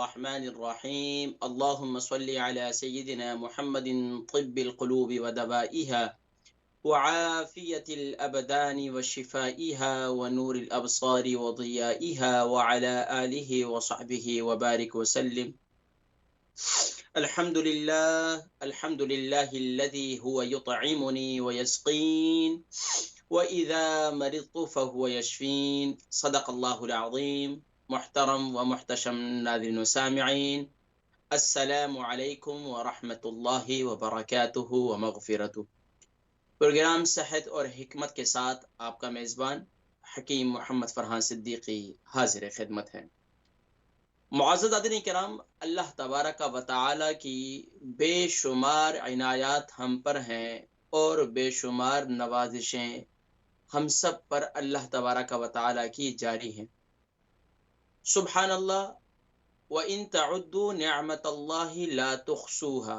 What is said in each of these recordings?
बिस्मिल्लाहिर्रहमानिर्रहीम अल्लाहुम्मा सल्लि अला सय्यिदिना मुहम्मदिन तिब्बिल क़ुलूबि व दवाइहा व आफियतिल अबदानि व शिफाइहा व नूरिल अबसारि व ज़ियाइहा व अला आलिहि व सहबिहि व बारिक व सल्लिम। अल्हम्दुलिल्लाहिल्लज़ी हुवा युतइमुनी व यस्क़ीन व इज़ा मरिज़्तु फ़हुवा यशफ़ीन। सदक़ल्लाहुल अज़ीम। मुहतरम व मुहतशम नाज़रीन व सामिईन, अस्सलामु अलैकुम व रहमतुल्लाहि व बरकातुहू व मग़फ़िरतुहू। प्रोग्राम सेहत और हिकमत के साथ आपका मेज़बान हकीम मोहम्मद फ़रहान सिद्दीकी हाज़िर खिदमत है। मुअज़्ज़ज़ नाज़रीन किराम, अल्लाह तबारक व तआला की बेशुमार इनायात हम पर हैं और बेशुमार नवाज़िशें हम सब पर अल्लाह तबारक व तआला की जारी हैं। सुब्हानल्लाह व इन तउद्दू निअमतल्लाहि ला तुहसूहा।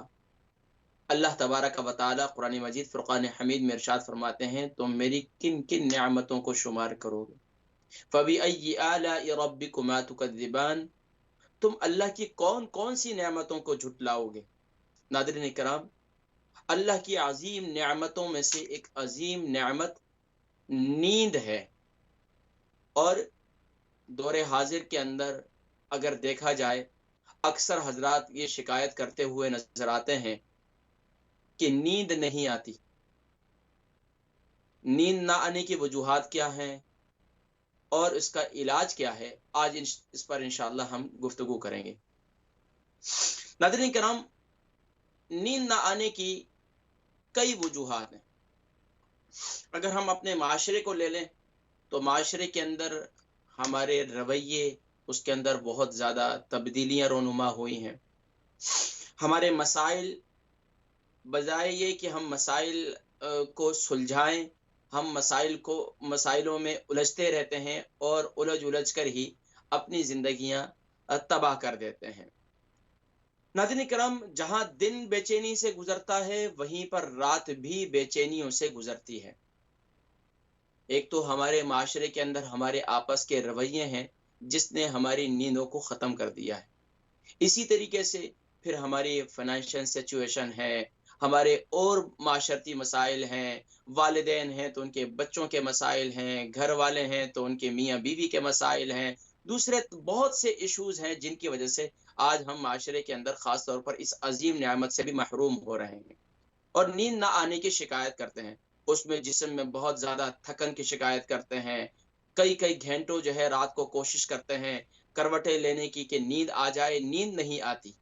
अल्लाह तबारक व तआला कुरान मजीद फुरक़ान हमीद में इरशाद फरमाते हैं, तुम मेरी किन किन नियामतों को शुमार करोगे। फ़बिअय्यि आलाइ रब्बिकुमा तुकज़्ज़िबान, तुम अल्लाह की कौन कौन सी नियामतों को झुटलाओगे। नाज़रीन किराम, अल्लाह की अजीम नियामतों में से एक अजीम नियामत नींद है। और दौरे हाजिर के अंदर अगर देखा जाए, अक्सर हजरात ये शिकायत करते हुए नजर आते हैं कि नींद नहीं आती। नींद ना आने की वजूहात क्या हैं और इसका इलाज क्या है, आज इस पर इंशाअल्लाह हम गुफ्तगू करेंगे। नाज़रीन किराम, नींद ना आने की कई वजूहात हैं। अगर हम अपने माशरे को ले लें तो माशरे के अंदर हमारे रवैये, उसके अंदर बहुत ज़्यादा तब्दीलियाँ रोनुमा हुई हैं। हमारे मसाइल, बजाय ये कि हम मसाइल को सुलझाएं, हम मसाइलों में उलझते रहते हैं और उलझ कर ही अपनी ज़िंदगियाँ तबाह कर देते हैं। नाज़रीन किराम, जहाँ दिन बेचैनी से गुजरता है वहीं पर रात भी बेचैनियों से गुजरती है। एक तो हमारे माशरे के अंदर हमारे आपस के रवैये हैं जिसने हमारी नींदों को ख़त्म कर दिया है। इसी तरीके से फिर हमारी फाइनेंशियल सिचुएशन है, हमारे और माशरती मसाइल हैं, वालिदैन हैं तो उनके बच्चों के मसाइल हैं, घर वाले हैं तो उनके मियाँ बीवी के मसाइल हैं, दूसरे बहुत से इश्यूज़ हैं जिनकी वजह से आज हम माशरे के अंदर ख़ास तौर पर इस अजीम नेमत से भी महरूम हो रहे हैं और नींद ना आने की शिकायत करते हैं। उसमें जिस्म में बहुत ज़्यादा थकन की शिकायत करते हैं, कई-कई घंटों जो है रात को कोशिश करते हैं करवटें लेने की कि नींद आ जाए, नींद नहीं आती।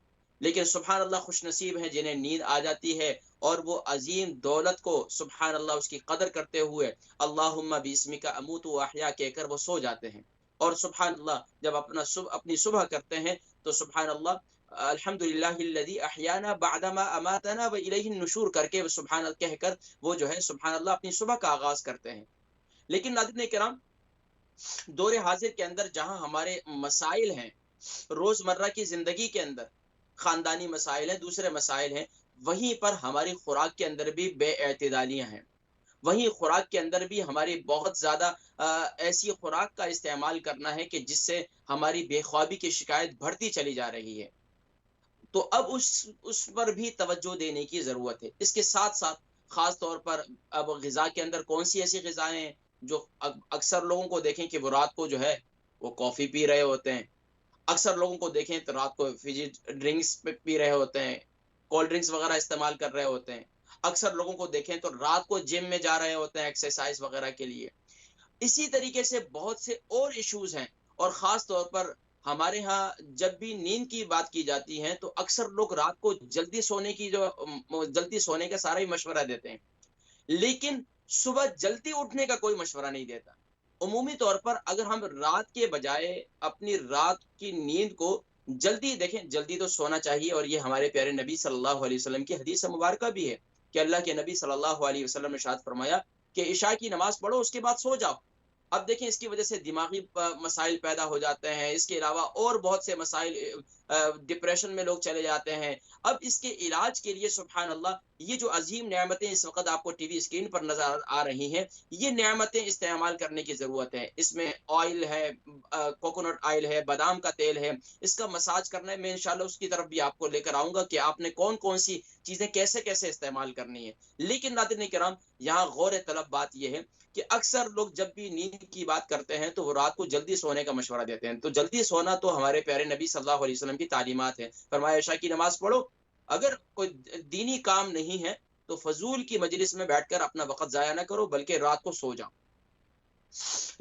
लेकिन सुभान अल्लाह, खुशनसीब हैं जिन्हें नींद आ जाती है और वो अज़ीम दौलत को सुभान अल्लाह उसकी कदर करते हुए अल्लाहुम्मा बिस्मिका अमूतु व अहया कहकर वो सो जाते हैं। और सुभान अल्लाह, जब अपनी सुबह करते हैं तो सुभान अल्लाह, अल्हम्दुलिल्लाहिल्लज़ी अहयाना बअदमा अमातना व इलैहि नुशूर करके सुभान अल्लाह कहकर वो जो है सुभान अल्लाह अपनी सुबह का आगाज़ करते हैं। लेकिन नाज़रीन किराम, दौरे हाजिर के अंदर जहां हमारे मसाइल हैं, रोजमर्रा की जिंदगी के अंदर खानदानी मसाइल हैं, दूसरे मसाइल हैं, वहीं पर हमारी खुराक के अंदर भी बेएतदालियां हैं। वहीं खुराक के अंदर भी हमारी बहुत ज्यादा ऐसी खुराक का इस्तेमाल करना है कि जिससे हमारी बेख्वाबी की शिकायत बढ़ती चली जा रही है। तो अब उस पर भी तवज्जो देने की ज़रूरत है। इसके साथ-साथ ख़ास तौर पर अब ग़िज़ा के अंदर कौन-सी ऐसी ग़िज़ाएँ हैं जो अक्सर लोगों को देखें कि वो रात को जो है वो कॉफ़ी पी रहे होते हैं। अक्सर लोगों को देखें तो रात को फ़िज़ी ड्रिंक्स पी रहे होते हैं, कोल्ड ड्रिंक्स वग़ैरह इस्तेमाल कर रहे होते हैं। अक्सर लोगों को देखें तो रात को जिम में जा रहे होते हैं एक्सरसाइज़ वग़ैरह के लिए। इसी तरीके से बहुत से और इश्यूज़ हैं और ख़ास तौर पर हमारे यहाँ जब भी नींद की बात की जाती है तो अक्सर लोग रात को जल्दी सोने की जल्दी सोने का सारा ही मशवरा देते हैं, लेकिन सुबह जल्दी उठने का कोई मशवरा नहीं देता। उमूमी तौर पर अगर हम रात के बजाय अपनी रात की नींद को जल्दी देखें, जल्दी तो सोना चाहिए और ये हमारे प्यारे नबी सल्लल्लाहु अलैहि वसल्लम की हदीस मुबारका भी है कि अल्लाह के नबी सल्लल्लाहु अलैहि वसल्लम ने इरशाद फरमाया कि इशा की नमाज पढ़ो, उसके बाद सो जाओ। अब देखें, इसकी वजह से दिमागी मसाइल पैदा हो जाते हैं, इसके अलावा और बहुत से मसाइल डिप्रेशन में लोग चले जाते हैं। अब इसके इलाज के लिए सुभान अल्लाह, ये जो अजीम नेमतें इस वक्त आपको टीवी स्क्रीन पर नजर आ रही हैं, ये नेमतें इस्तेमाल करने की जरूरत है। इसमें ऑयल है, कोकोनट ऑयल है, बादाम का तेल है, इसका मसाज करना है। मैं इंशाल्लाह उसकी तरफ भी आपको लेकर आऊंगा कि आपने कौन कौन सी चीजें कैसे कैसे इस्तेमाल करनी है। लेकिन नाज़रीन किराम, यहाँ गौर तलब बात यह है कि अक्सर लोग जब भी नींद की बात करते हैं तो वो रात को जल्दी सोने का मशवरा देते हैं। तो जल्दी सोना तो हमारे प्यारे नबी सल्लल्लाहु अलैहि वसल्लम की तालीमात है। फरमाया इशा की नमाज पढ़ो, अगर कोई दीनी काम नहीं है तो फजूल की मजलिस में बैठकर अपना वक्त जाया ना करो, बल्कि रात को सो जाओ।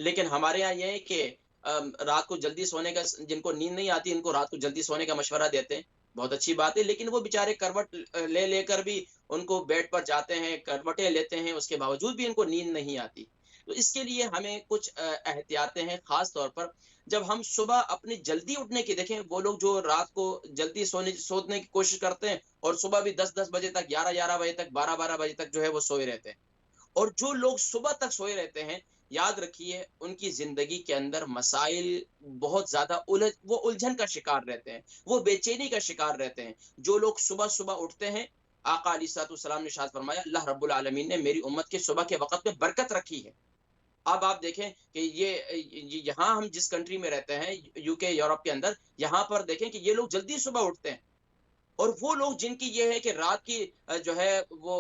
लेकिन हमारे यहाँ ये है कि रात को जल्दी सोने का, जिनको नींद नहीं आती इनको रात को जल्दी सोने का मशवरा देते हैं। बहुत अच्छी बात है, लेकिन वो बेचारे करवट ले लेकर भी उनको बेड पर जाते हैं, करवटें लेते हैं, उसके बावजूद भी इनको नींद नहीं आती। तो इसके लिए हमें कुछ एहतियातें हैं, खास तौर पर जब हम सुबह अपनी जल्दी उठने की, देखें वो लोग जो रात को जल्दी सोने की कोशिश करते हैं और सुबह भी 10-10 बजे तक, 11-11 बजे तक, 12-12 बजे तक जो है वो सोए रहते हैं। और जो लोग सुबह तक सोए रहते हैं, याद रखिए उनकी जिंदगी के अंदर मसाइल बहुत ज्यादा वो उलझन का शिकार रहते हैं, वो बेचैनी का शिकार रहते हैं। जो लोग सुबह सुबह उठते हैं, आका अलैहिस्सलाम ने इरशाद फरमाया, अल्लाह रब्बुल आलमीन ने मेरी उम्मत के सुबह के वक्त में बरकत रखी है। अब आप देखें कि ये यहाँ हम जिस कंट्री में रहते हैं, यूके, यूरोप के अंदर, यहाँ पर देखें कि ये लोग जल्दी सुबह उठते हैं। और वो लोग जिनकी ये है कि रात की जो है वो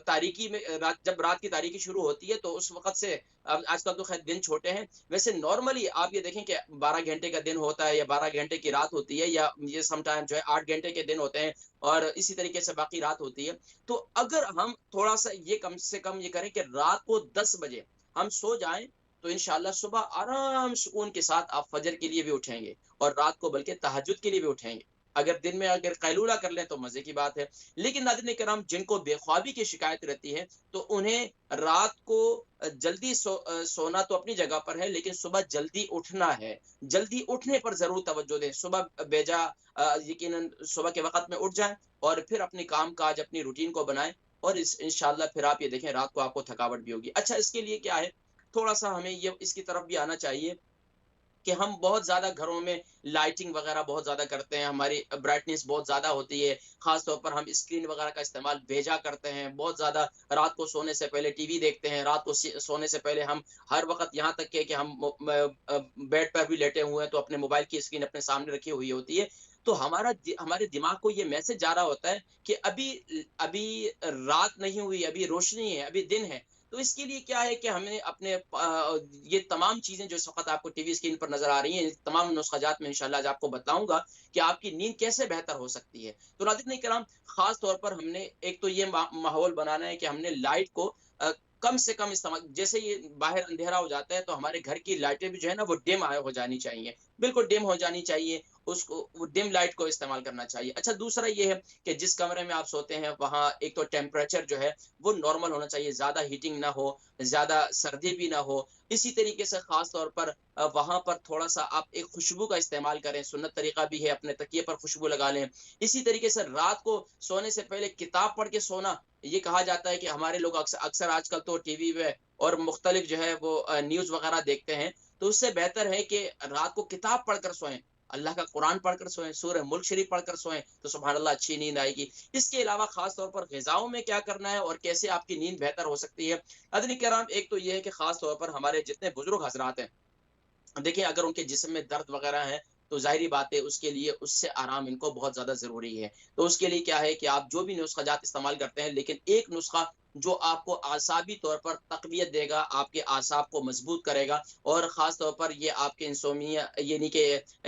तारीकी में, जब रात की तारीकी शुरू होती है तो उस वक़्त से, अब आजकल तो ख़ैर दिन छोटे हैं, वैसे नॉर्मली आप ये देखें कि 12 घंटे का दिन होता है या 12 घंटे की रात होती है, या ये सम टाइम जो है 8 घंटे के दिन होते हैं और इसी तरीके से बाकी रात होती है। तो अगर हम थोड़ा-सा ये कम से कम ये करें कि रात को 10 बजे हम सो जाएँ, तो इंशाअल्लाह सुबह आराम सुकून के साथ आप फजर के लिए भी उठेंगे और रात को बल्कि तहज्जुद के लिए भी उठेंगे। अगर दिन में अगर कैलूला कर लें तो मजे की बात है। लेकिन नाज़रीन किराम, जिनको बेख्वाबी की शिकायत रहती है तो उन्हें रात को जल्दी सोना तो अपनी जगह पर है, लेकिन सुबह जल्दी उठना है। जल्दी उठने पर जरूर तवज्जो दें। सुबह बेजा यकीनन सुबह के वक्त में उठ जाएं और फिर अपनी काम काज, अपनी रूटीन को बनाएं, और इस इंशाल्लाह फिर आप ये देखें रात को आपको थकावट भी होगी। अच्छा, इसके लिए क्या है, थोड़ा सा हमें ये इसकी तरफ भी आना चाहिए कि हम बहुत ज़्यादा घरों में लाइटिंग वगैरह बहुत ज़्यादा करते हैं, हमारी ब्राइटनेस बहुत ज़्यादा होती है, ख़ास तौर पर हम स्क्रीन वगैरह का इस्तेमाल बेजा करते हैं, बहुत ज़्यादा रात को सोने से पहले टीवी देखते हैं, रात को सोने से पहले हम हर वक़्त, यहाँ तक के कि हम बेड पर भी लेटे हुए हैं तो अपने मोबाइल की स्क्रीन अपने सामने रखी हुई होती है। तो हमारे दिमाग को ये मैसेज जा रहा होता है कि अभी अभी रात नहीं हुई, अभी रोशनी है, अभी दिन है। तो इसके लिए क्या है कि हमें अपने ये तमाम चीज़ें जो इस वक़्त आपको टीवी स्क्रीन पर नज़र आ रही हैं, तमाम नुस्ख़ाजात में इंशाअल्लाह आज आपको बताऊँगा कि आपकी नींद कैसे बेहतर हो सकती है। तो नाज़रीन किराम, ख़ास तौर पर हमने एक तो ये माहौल बनाना है कि हमने लाइट को कम से कम इस्तेमाल, जैसे ये बाहर अंधेरा हो जाता है तो हमारे घर की लाइटें भी जो है ना वो डिम हो जानी चाहिए, बिल्कुल डिम हो जानी चाहिए। उसको वो डिम लाइट को इस्तेमाल करना चाहिए। अच्छा, दूसरा ये है कि जिस कमरे में आप सोते हैं वहाँ एक तो टेम्परेचर जो है वो नॉर्मल होना चाहिए, ज़्यादा हीटिंग ना हो, ज़्यादा सर्दी भी ना हो। इसी तरीके से ख़ास तौर पर वहाँ पर थोड़ा-सा आप एक खुशबू का इस्तेमाल करें, सुन्नत तरीका भी है, अपने तकिए पर खुशबू लगा लें। इसी तरीके से रात को सोने से पहले किताब पढ़ के सोना, ये कहा जाता है कि हमारे लोग अक्सर अक्सर आजकल तो टीवी पे और मुख्तलिफ जो है वो न्यूज़ वग़ैरह देखते हैं, तो उससे बेहतर है कि रात को किताब पढ़कर सोएँ। अल्लाह का कुरान पढ़कर सोएं, सूरह मुल्क शरीफ पढ़कर सोएं, तो सुभान अल्लाह अच्छी नींद आएगी। इसके अलावा खास तौर पर ग़िज़ाओं में क्या करना है और कैसे आपकी नींद बेहतर हो सकती है। नाज़रीन किराम, एक तो ये है कि खास तौर पर हमारे जितने बुजुर्ग हज़रात हैं, देखिए अगर उनके जिस्म में दर्द वगैरह है तो ज़ाहिर-सी बात है उसके लिए उससे आराम इनको बहुत ज़्यादा ज़रूरी है। तो उसके लिए क्या है कि आप जो भी नुस्ख़ाजात इस्तेमाल करते हैं, लेकिन एक नुस्ख़ा जो आपको आसाबी तौर पर तक़वियत देगा, आपके आसाब को मज़बूत करेगा, और ख़ास तौर पर ये आपके इंसोम्निया यानी कि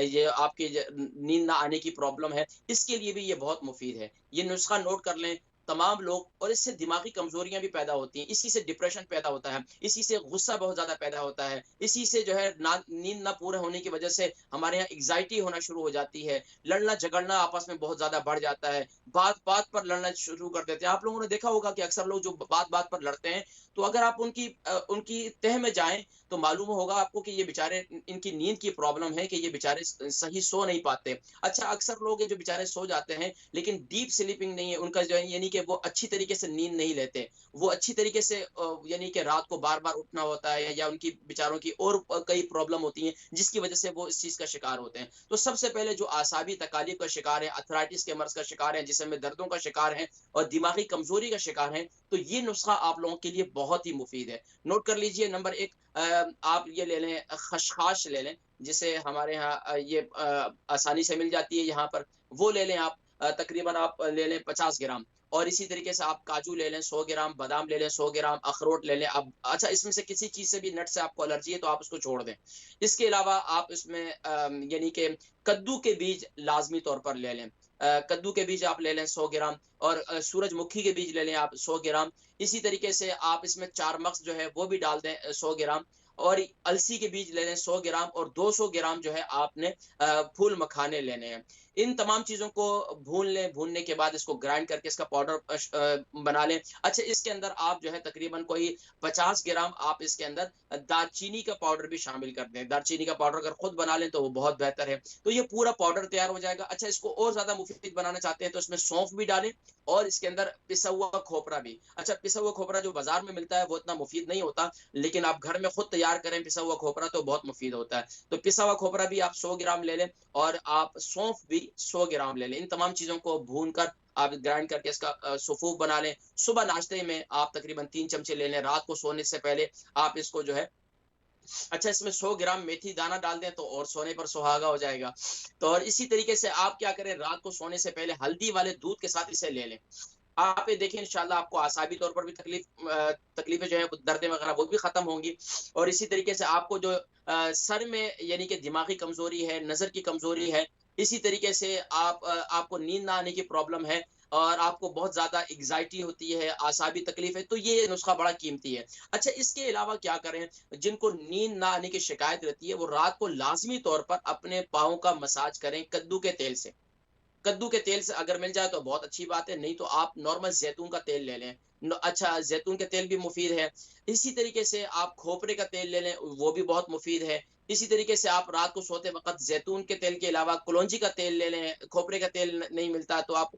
ये आपके नींद ना आने की प्रॉब्लम है, इसके लिए भी ये बहुत मुफ़ीद है। ये नुस्ख़ा नोट कर लें तमाम लोग, और इससे दिमागी कमज़ोरियाँ भी पैदा होती हैं, इसी से डिप्रेशन पैदा होता है, इसी से गुस्सा बहुत ज़्यादा पैदा होता है, इसी से जो है ना नींद ना पूरा होने की वज़ह से हमारे यहाँ एंग्ज़ायटी होना शुरू हो जाती है, लड़ना-झगड़ना आपस में बहुत ज़्यादा बढ़ जाता है, बात-बात पर लड़ना शुरू कर देते हैं। आप लोगों ने देखा होगा कि अक्सर लोग जो बात-बात पर लड़ते हैं, तो अगर आप उनकी तह में जाएँ, तो मालूम होगा आपको कि ये बेचारे, इनकी नींद की प्रॉब्लम है कि ये बेचारे सही सो नहीं पाते। अच्छा, अक्सर लोग हैं जो बेचारे सो जाते हैं, लेकिन डीप स्लीपिंग नहीं है, उनका जो है यानी कि वो अच्छी तरीके से नींद नहीं लेते, वो अच्छी तरीके से यानी कि रात को बार-बार उठना होता है या उनकी बेचारों की और कई प्रॉब्लम होती हैं, जिसकी वजह से वो इस चीज़ का शिकार होते हैं। तो सबसे पहले जो आसाबी तकालीफ का शिकार है, आर्थराइटिस के मर्ज़ का शिकार है, जिस्म में दर्दों का शिकार है और दिमागी कमज़ोरी का शिकार हैं, तो ये नुस्खा आप लोगों के लिए बहुत ही मुफ़ीद है। नोट कर लीजिए नंबर 1, आप ये ले लें, खसखस ले लें, जिसे हमारे यहाँ ये आसानी से मिल जाती है यहाँ पर, वो ले लें आप। तकरीबन आप ले लें 50 ग्राम और इसी तरीके से आप काजू ले लें 100 ग्राम, बादाम ले लें 100 ग्राम, अखरोट ले लें। अब अच्छा, इसमें से किसी चीज़ से भी, नट से आपको एलर्जी है तो आप उसको छोड़ दें। इसके अलावा आप इसमें यानी कि कद्दू के बीज लाज़मी तौर पर ले लें। कद्दू के बीज आप ले लें 100 ग्राम और सूरजमुखी के बीज ले लें आप 100 ग्राम। इसी तरीके से आप इसमें 4 मगज़ जो है वो भी डाल दें 100 ग्राम और अलसी के बीज ले लें 100 ग्राम और 200 ग्राम जो है आपने फूल मखाने लेने हैं। इन तमाम चीज़ों को भून लें, भूनने के बाद इसको ग्राइंड करके इसका पाउडर बना लें। अच्छा, इसके अंदर आप जो है तकरीबन कोई 50 ग्राम आप इसके अंदर दालचीनी का पाउडर भी शामिल कर दें। दालचीनी का पाउडर अगर खुद बना लें तो वो बहुत बेहतर है। तो ये पूरा पाउडर तैयार हो जाएगा। अच्छा, इसको और ज़्यादा मुफ़ीद बनाना चाहते हैं तो इसमें सौंफ भी डालें और इसके अंदर पिसा हुआ खोपरा भी। अच्छा, पिसा हुआ खोपरा जो बाज़ार में मिलता है वो इतना मुफ़ीद नहीं होता, लेकिन आप घर में खुद तैयार करें पिसा हुआ खोपरा तो बहुत मुफ़ीद होता है। तो पिसा हुआ खोपरा भी आप 100 ग्राम ले लें और आप सौंफ भी 100 ग्राम ले लें। इन तमाम चीज़ों को भूनकर आप ग्राइंड करके इसका सुफ़ूफ बना लें। सुबह नाश्ते में आप तकरीबन 3 चमचे ले लें। रात को सोने से पहले आप इसको जो है, अच्छा, इसमें 100 ग्राम मेथी दाना डाल दें तो और सोने पर सुहागा हो जाएगा। तो और इसी तरीके से आप क्या करें, रात को सोने से पहले हल्दी वाले दूध के साथ इसे ले लें। आप ये देखिए इंशाल्लाह आपको आसाबी तौर पर भी तकलीफ़ें जो है दर्दें वगैरह वो भी ख़त्म होंगी और इसी तरीके से आपको जो सर में यानी कि दिमागी कमज़ोरी है, नज़र की कमज़ोरी है, इसी तरीके से आपको नींद ना आने की प्रॉब्लम है और आपको बहुत ज़्यादा एंग्ज़ायटी होती है, आसाबी तकलीफ़ है, तो ये नुस्ख़ा बड़ा कीमती है। अच्छा, इसके अलावा क्या करें, जिनको नींद ना आने की शिकायत रहती है, वो रात को लाज़मी तौर पर अपने पाँव का मसाज करें कद्दू के तेल से। कद्दू के तेल से अगर मिल जाए तो बहुत अच्छी बात है, नहीं तो आप नॉर्मल ज़ैतून का तेल ले लें। अच्छा, ज़ैतून का तेल भी मुफ़ीद है। इसी तरीके से आप खोपरे का तेल ले लें, वो भी बहुत मुफ़ीद है। इसी तरीके से आप रात को सोते वक़्त ज़ैतून के तेल के अलावा कलौंजी का तेल ले लें, खोपरे का तेल न नहीं मिलता तो आप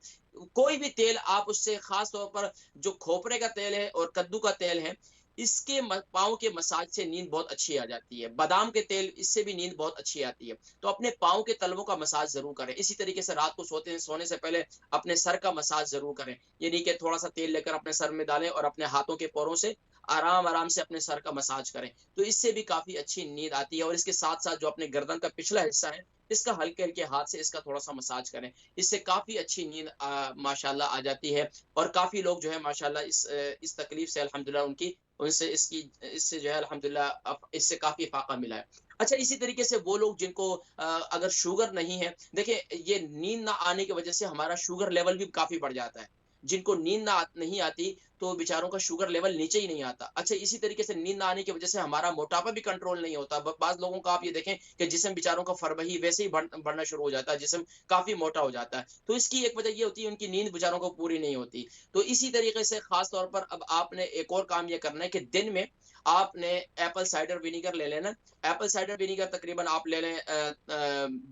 कोई भी तेल आप उससे, ख़ास तौर पर जो खोपरे का तेल है और कद्दू का तेल है, इसके पाँव के मसाज से नींद बहुत अच्छी आ जाती है। बादाम के तेल, इससे भी नींद बहुत अच्छी आती है। तो अपने पाँव के तलवों का मसाज ज़रूर करें। इसी तरीके से रात को सोने से पहले अपने सर का मसाज ज़रूर करें। यानी कि थोड़ा-सा तेल लेकर अपने सर में डालें और अपने हाथों के पोरों से आराम-आराम से अपने सर का मसाज करें। तो इससे भी काफ़ी अच्छी नींद आती है और इसके साथ-साथ जो अपने गर्दन का पिछला हिस्सा है, इसका हल्के-हल्के हाथ से इसका थोड़ा-सा मसाज करें। इससे काफ़ी अच्छी नींद माशाअल्लाह आ जाती है और काफ़ी लोग जो है माशाअल्लाह इस तकलीफ से अल्हम्दुलिल्लाह इससे जो है अल्हम्दुलिल्लाह इससे काफ़ी फ़ाक़ा मिला है। अच्छा, इसी तरीके से वो लोग जिनको अगर शुगर नहीं है, देखिए ये नींद ना आने की वज़ह से हमारा शुगर लेवल भी काफ़ी बढ़ जाता है। जिनको नींद नहीं आती, तो बेचारों का शुगर लेवल नीचे ही नहीं आता। अच्छा, इसी तरीके से नींद ना आने की वज़ह से हमारा मोटापा भी कंट्रोल नहीं होता। ब बाज़ लोगों का आप ये देखें कि जिस्म बेचारों का फ़रवही वैसे ही बढ़ना शुरू हो जाता है, जिस्म काफ़ी मोटा हो जाता है। तो इसकी एक वज़ह ये होती है उनकी नींद बेचारों को पूरी नहीं होती। तो इसी तरीके से ख़ास तौर पर अब आपने एक और काम ये करना है कि दिन में आपने एप्पल साइडर विनेगर ले लेना। एप्पल साइडर विनेगर तकरीबन आप ले लें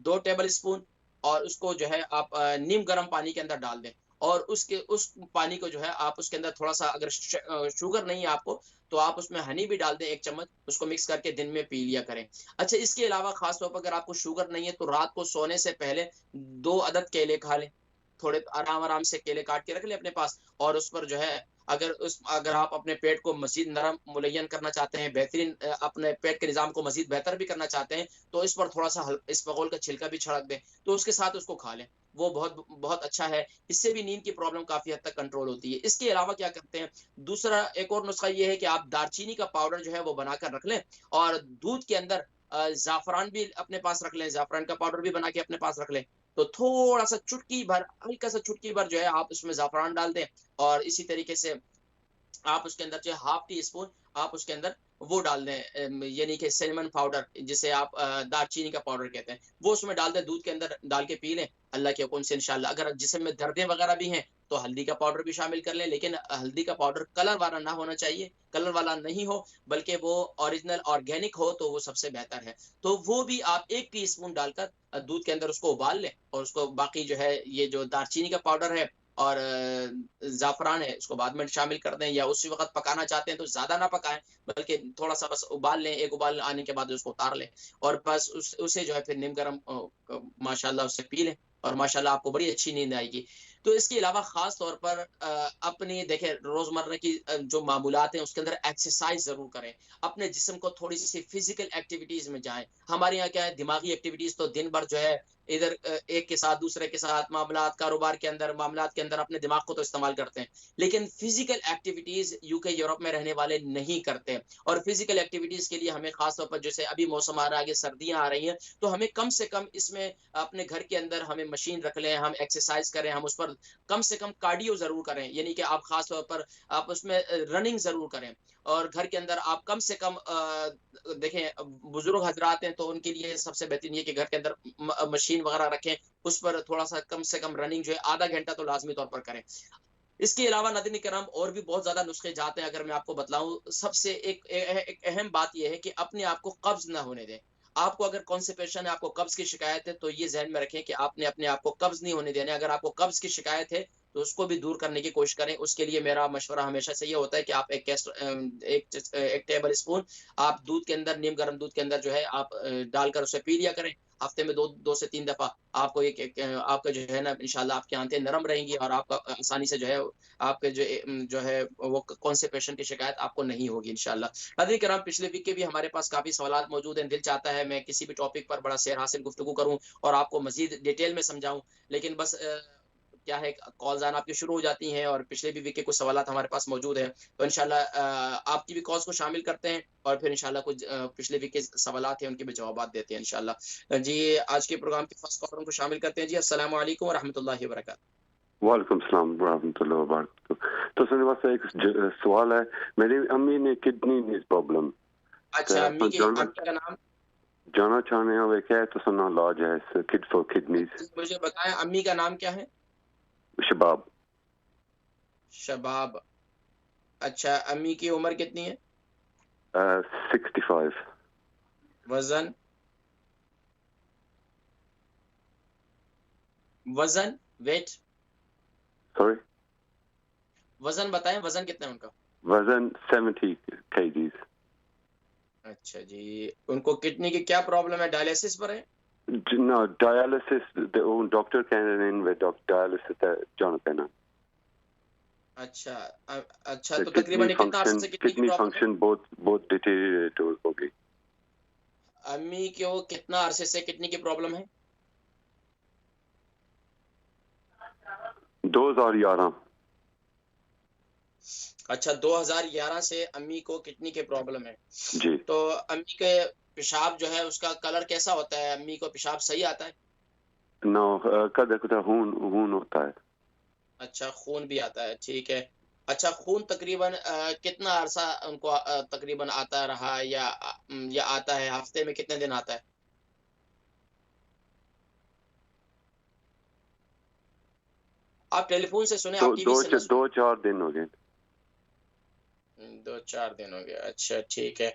2 टेबल स्पून और उसको जो है आप नीम गर्म पानी के अंदर डाल दें और उस पानी को जो है आप उसके अंदर थोड़ा-सा, अगर शुगर नहीं है आपको, तो आप उसमें हनी भी डाल दें 1 चम्मच, उसको मिक्स करके दिन में पी लिया करें। अच्छा, इसके अलावा ख़ास तौर पर अगर आपको शुगर नहीं है, तो रात को सोने से पहले 2 अदद केले खा लें। थोड़े आराम-आराम से केले काट के रख लें अपने पास और उस पर जो है, अगर आप अपने पेट को मज़ीद नरम मुलय्यन करना चाहते हैं, बेहतरीन अपने पेट के निज़ाम को मज़ीद बेहतर भी करना चाहते हैं, तो इस पर थोड़ा-सा इसबगोल का छिलका भी छिड़क दें, तो उसके साथ उसको खा लें। वो बहुत बहुत अच्छा है, इससे भी नींद की प्रॉब्लम काफ़ी हद तक कंट्रोल होती है। इसके अलावा क्या करते हैं, दूसरा एक और नुस्ख़ा ये है कि आप दालचीनी का पाउडर जो है वो बनाकर रख लें और दूध के अंदर ज़ाफ़रान भी अपने पास रख लें, ज़ाफ़रान का पाउडर भी बना के अपने पास रख लें। तो थोड़ा-सा चुटकी भर, हल्का-सा चुटकी भर जो है आप उसमें ज़ाफ़रान डाल दें और इसी तरीके से आप उसके अंदर जो है हाफ टी स्पून आप उसके अंदर वो डाल दें, यानी कि सिनेमन पाउडर, जिसे आप दालचीनी का पाउडर कहते हैं, वो उसमें डाल दें, दूध के अंदर डाल के पी लें अल्लाह के हुक्म से इंशाल्लाह। अगर जिस्म में दर्दें वगैरह भी हैं तो हल्दी का पाउडर भी शामिल कर लें, लेकिन हल्दी का पाउडर कलर वाला ना होना चाहिए, कलर वाला नहीं हो बल्कि वो ओरिजिनल ऑर्गेनिक हो तो वो सबसे बेहतर है। तो वो भी आप 1 टीस्पून डालकर दूध के अंदर उसको उबाल लें और उसको बाकी जो है ये जो दालचीनी का पाउडर है और ज़ाफ़रान है उसको बाद में शामिल कर दें, या उसी वक़्त पकाना चाहते हैं तो ज़्यादा ना पकाएँ, बल्कि थोड़ा-सा बस उबाल लें, एक उबाल आने के बाद उसको उतार लें और बस उसे जो है फिर नीम गर्म माशाल्लाह उससे पी लें और माशाल्लाह आपको बड़ी अच्छी नींद आएगी। तो इसके अलावा ख़ास तौर पर अपनी देखिए रोज़मर्रा की जो मामूलात हैं उसके अंदर एक्सरसाइज़ ज़रूर करें। अपने जिस्म को थोड़ी-सी फ़िज़िकल एक्टिविटीज़ में जाएँ। हमारे यहाँ क्या है दिमागी एक्टिविटीज़ तो दिन भर जो है इधर एक के साथ, दूसरे के साथ मामलात, कारोबार के अंदर, मामलात के अंदर अपने दिमाग को तो इस्तेमाल करते हैं। लेकिन फ़िज़िकल एक्टिविटीज़ यूके, यूरोप में रहने वाले नहीं करते और फ़िज़िकल एक्टिविटीज़ के लिए हमें ख़ास तौर पर जैसे अभी मौसम आ रहा है, आगे सर्दियाँ आ रही हैं, तो हमें कम से कम इसमें अपने घर के अंदर हमें मशीन रख लें, हम एक्सरसाइज़ करें, हम उस पर कम से कम कार्डियो ज़रूर करें। यानी कि आप ख़ास तौर पर आप उसमें रनिंग ज़रूर करें और घर के अंदर आप कम से कम देखें बुजुर्ग हजरात हैं तो उनके लिए सबसे बेहतरीन ये कि घर के अंदर मशीन वगैरह रखें, उस पर थोड़ा-सा कम से कम रनिंग जो है आधा घंटा तो लाज़मी तौर पर करें। इसके अलावा नाज़रीन किराम और भी बहुत ज़्यादा नुस्खे जाते हैं अगर मैं आपको बतलाऊँ, सबसे एक अहम बात ये है कि अपने आप को कब्ज़ ना होने दें। आपको अगर कॉन्स्टिपेशन है, आपको कब्ज़ की शिकायत है, तो ये ज़हन में रखें कि आपने अपने आप को कब्ज़ नहीं होने देना है। अगर आपको कब्ज़ की शिकायत है, तो उसको भी दूर करने की कोशिश करें। उसके लिए मेरा मशवरा हमेशा से ये होता है कि आप एक टेबल स्पून आप दूध के अंदर नीम गर्म दूध के अंदर जो है आप डालकर उसे पी लिया करें। हफ्ते में 2 से 3 दफ़ा आपको एक आपका जो है ना इंशाल्लाह आपकी आंतें नरम रहेंगी और आपका आसानी से जो है आपके जो है वो कॉन्स्टिपेशन की शिकायत आपको नहीं होगी इंशाल्लाह। नाज़रीन किराम पिछले वीक के भी हमारे पास काफ़ी सवालात मौजूद हैं। दिल चाहता है मैं किसी भी टॉपिक पर बड़ा सैर हासिल गुफ्तगू करूँ और आपको मज़ीद डिटेल में समझाऊँ। लेकिन बस क्या है कॉल्स आना आपकी शुरू हो जाती हैं और पिछले भी वीक के कुछ सवालात हमारे पास मौजूद हैं। तो इंशाल्लाह आपकी भी कॉल्स को शामिल करते हैं और फिर इंशाल्लाह कुछ पिछले वीक के सवालात हैं उनके भी जवाबात देते हैं इंशाल्लाह। जी आज के प्रोग्राम के फर्स्ट कॉलर को शामिल करते हैं जी। अस्सलामु अलैकुम व रहमतुल्लाहि व बरकातहू। वालेकुम सलाम वरहमतुल्लाहि वबरकातुहू। तो मेरे पास एक सवाल है। मेरी अम्मी ने किडनी में प्रॉब्लम अच्छा अम्मी का नाम जाना चाहने हैं वे क्या है तो सुना इलाज है किड फॉर किडनीज। मुझे बताएं अम्मी का नाम क्या है? शबाब। शबाब। अच्छा अम्मी की उम्र कितनी है? 65। वजन वजन वेट सॉरी वजन बताएं वजन कितना है उनका? वजन 70 kgs। अच्छा जी उनको किडनी की क्या प्रॉब्लम है? डायलिसिस पर है? ना डायलिसिस डॉक्टर कह रहे हैं वे डॉक्टर डायलिसिस जाना पड़ना। अच्छा अच्छा तो तकरीबन कितना अरसे से किडनी की किडनी प्रॉब्लम है? फंक्शन बहुत डिटेरियोरेट हो गई। अम्मी को कितना अरसे से किडनी की प्रॉब्लम है? 2011। अच्छा 2011 से अम्मी को किडनी की प्रॉब्लम है। जी। तो अम्मी के पेशाब जो है उसका कलर कैसा होता है? अम्मी को पेशाब सही आता है? नो कदा कदा खून होता है। अच्छा खून भी आता है ठीक है। अच्छा खून तकरीबन कितना अरसा उनको तकरीबन आता रहा या आता है हफ्ते में कितने दिन आता है? आप टेलीफोन से सुने आप टीवी से ना सुने? 2-4 दिन हो गए। 2-4 दिन हो गया अच्छा ठीक है।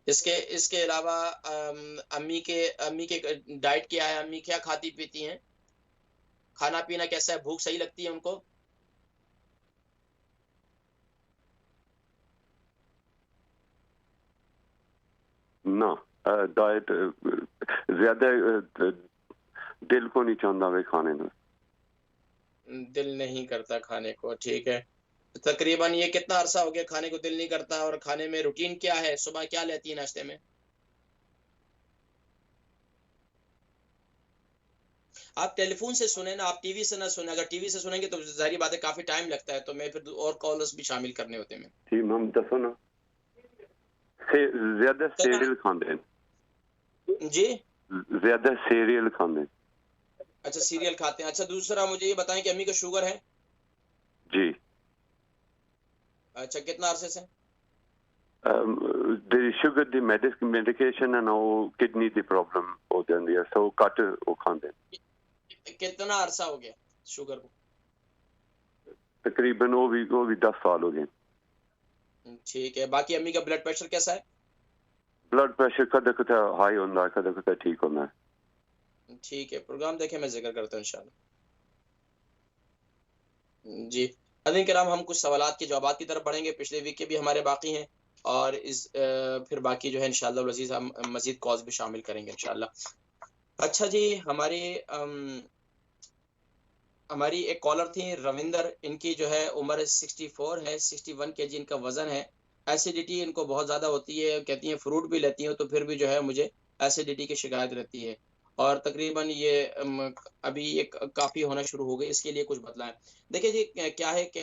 इसके इसके अलावा अम्मी के डाइट क्या है? अम्मी क्या खाती पीती हैं? खाना पीना कैसा है? भूख सही लगती है उनको? ना डाइट ज्यादा दिल को नहीं चाहता वे खाने में। दिल नहीं करता खाने को ठीक है। तो तकरीबन ये कितना अरसा हो गया खाने को दिल नहीं करता और खाने में रूटीन क्या है? सुबह क्या लेती है नाश्ते में? आप टेलीफोन से सुने ना, आप टीवी से ना सुने। अगर टीवी से सुनेंगे तो ज़ाहिर बात है काफ़ी टाइम लगता है, तो मैं फिर और कॉलर्स भी शामिल करने होते हैं। जी हम दसो ना से ज्यादा सीरियल खाते हैं। जी ज्यादा सीरियल खाते हैं। अच्छा सीरियल खाते हैं। अच्छा दूसरा मुझे ये बताएं कि अम्मी को शुगर है? जी अच्छा कितना अरसे से? the sugar the medication and all kidney the problem हो जाती है so घट वो खाते हैं। कितना अरसा हो गया शुगर को? तकरीबन वो भी 10 साल हो गए। ठीक है। बाकी अम्मी का ब्लड प्रेशर कैसा है? ब्लड प्रेशर कदा कदा हाई होता है कदा कदा ठीक होता है। ठीक है प्रोग्राम देखें मैं जिक्र करता हूँ इंशाल्लाह। जी, नाज़रीन किराम, हम कुछ सवालात के जवाबात की तरफ बढ़ेंगे, पिछले वीक के भी हमारे बाकी हैं और फिर बाकी जो है इंशाअल्लाह वल अज़ीज़ हम मज़ीद कॉल्स भी शामिल करेंगे इंशाअल्लाह। अच्छा जी, हमारी एक कॉलर थी रविंदर, इनकी जो है उम्र 64 है, 61 केजी इनका वज़न है। एसिडिटी इनको बहुत ज़्यादा होती है, कहती हैं फ्रूट भी लेती हूँ तो फिर भी जो है मुझे एसिडिटी की शिकायत रहती है और तकरीबन ये अभी ये काफ़ी होना शुरू हो गई, इसके लिए कुछ बतलाएँ। देखिए जी, क्या है कि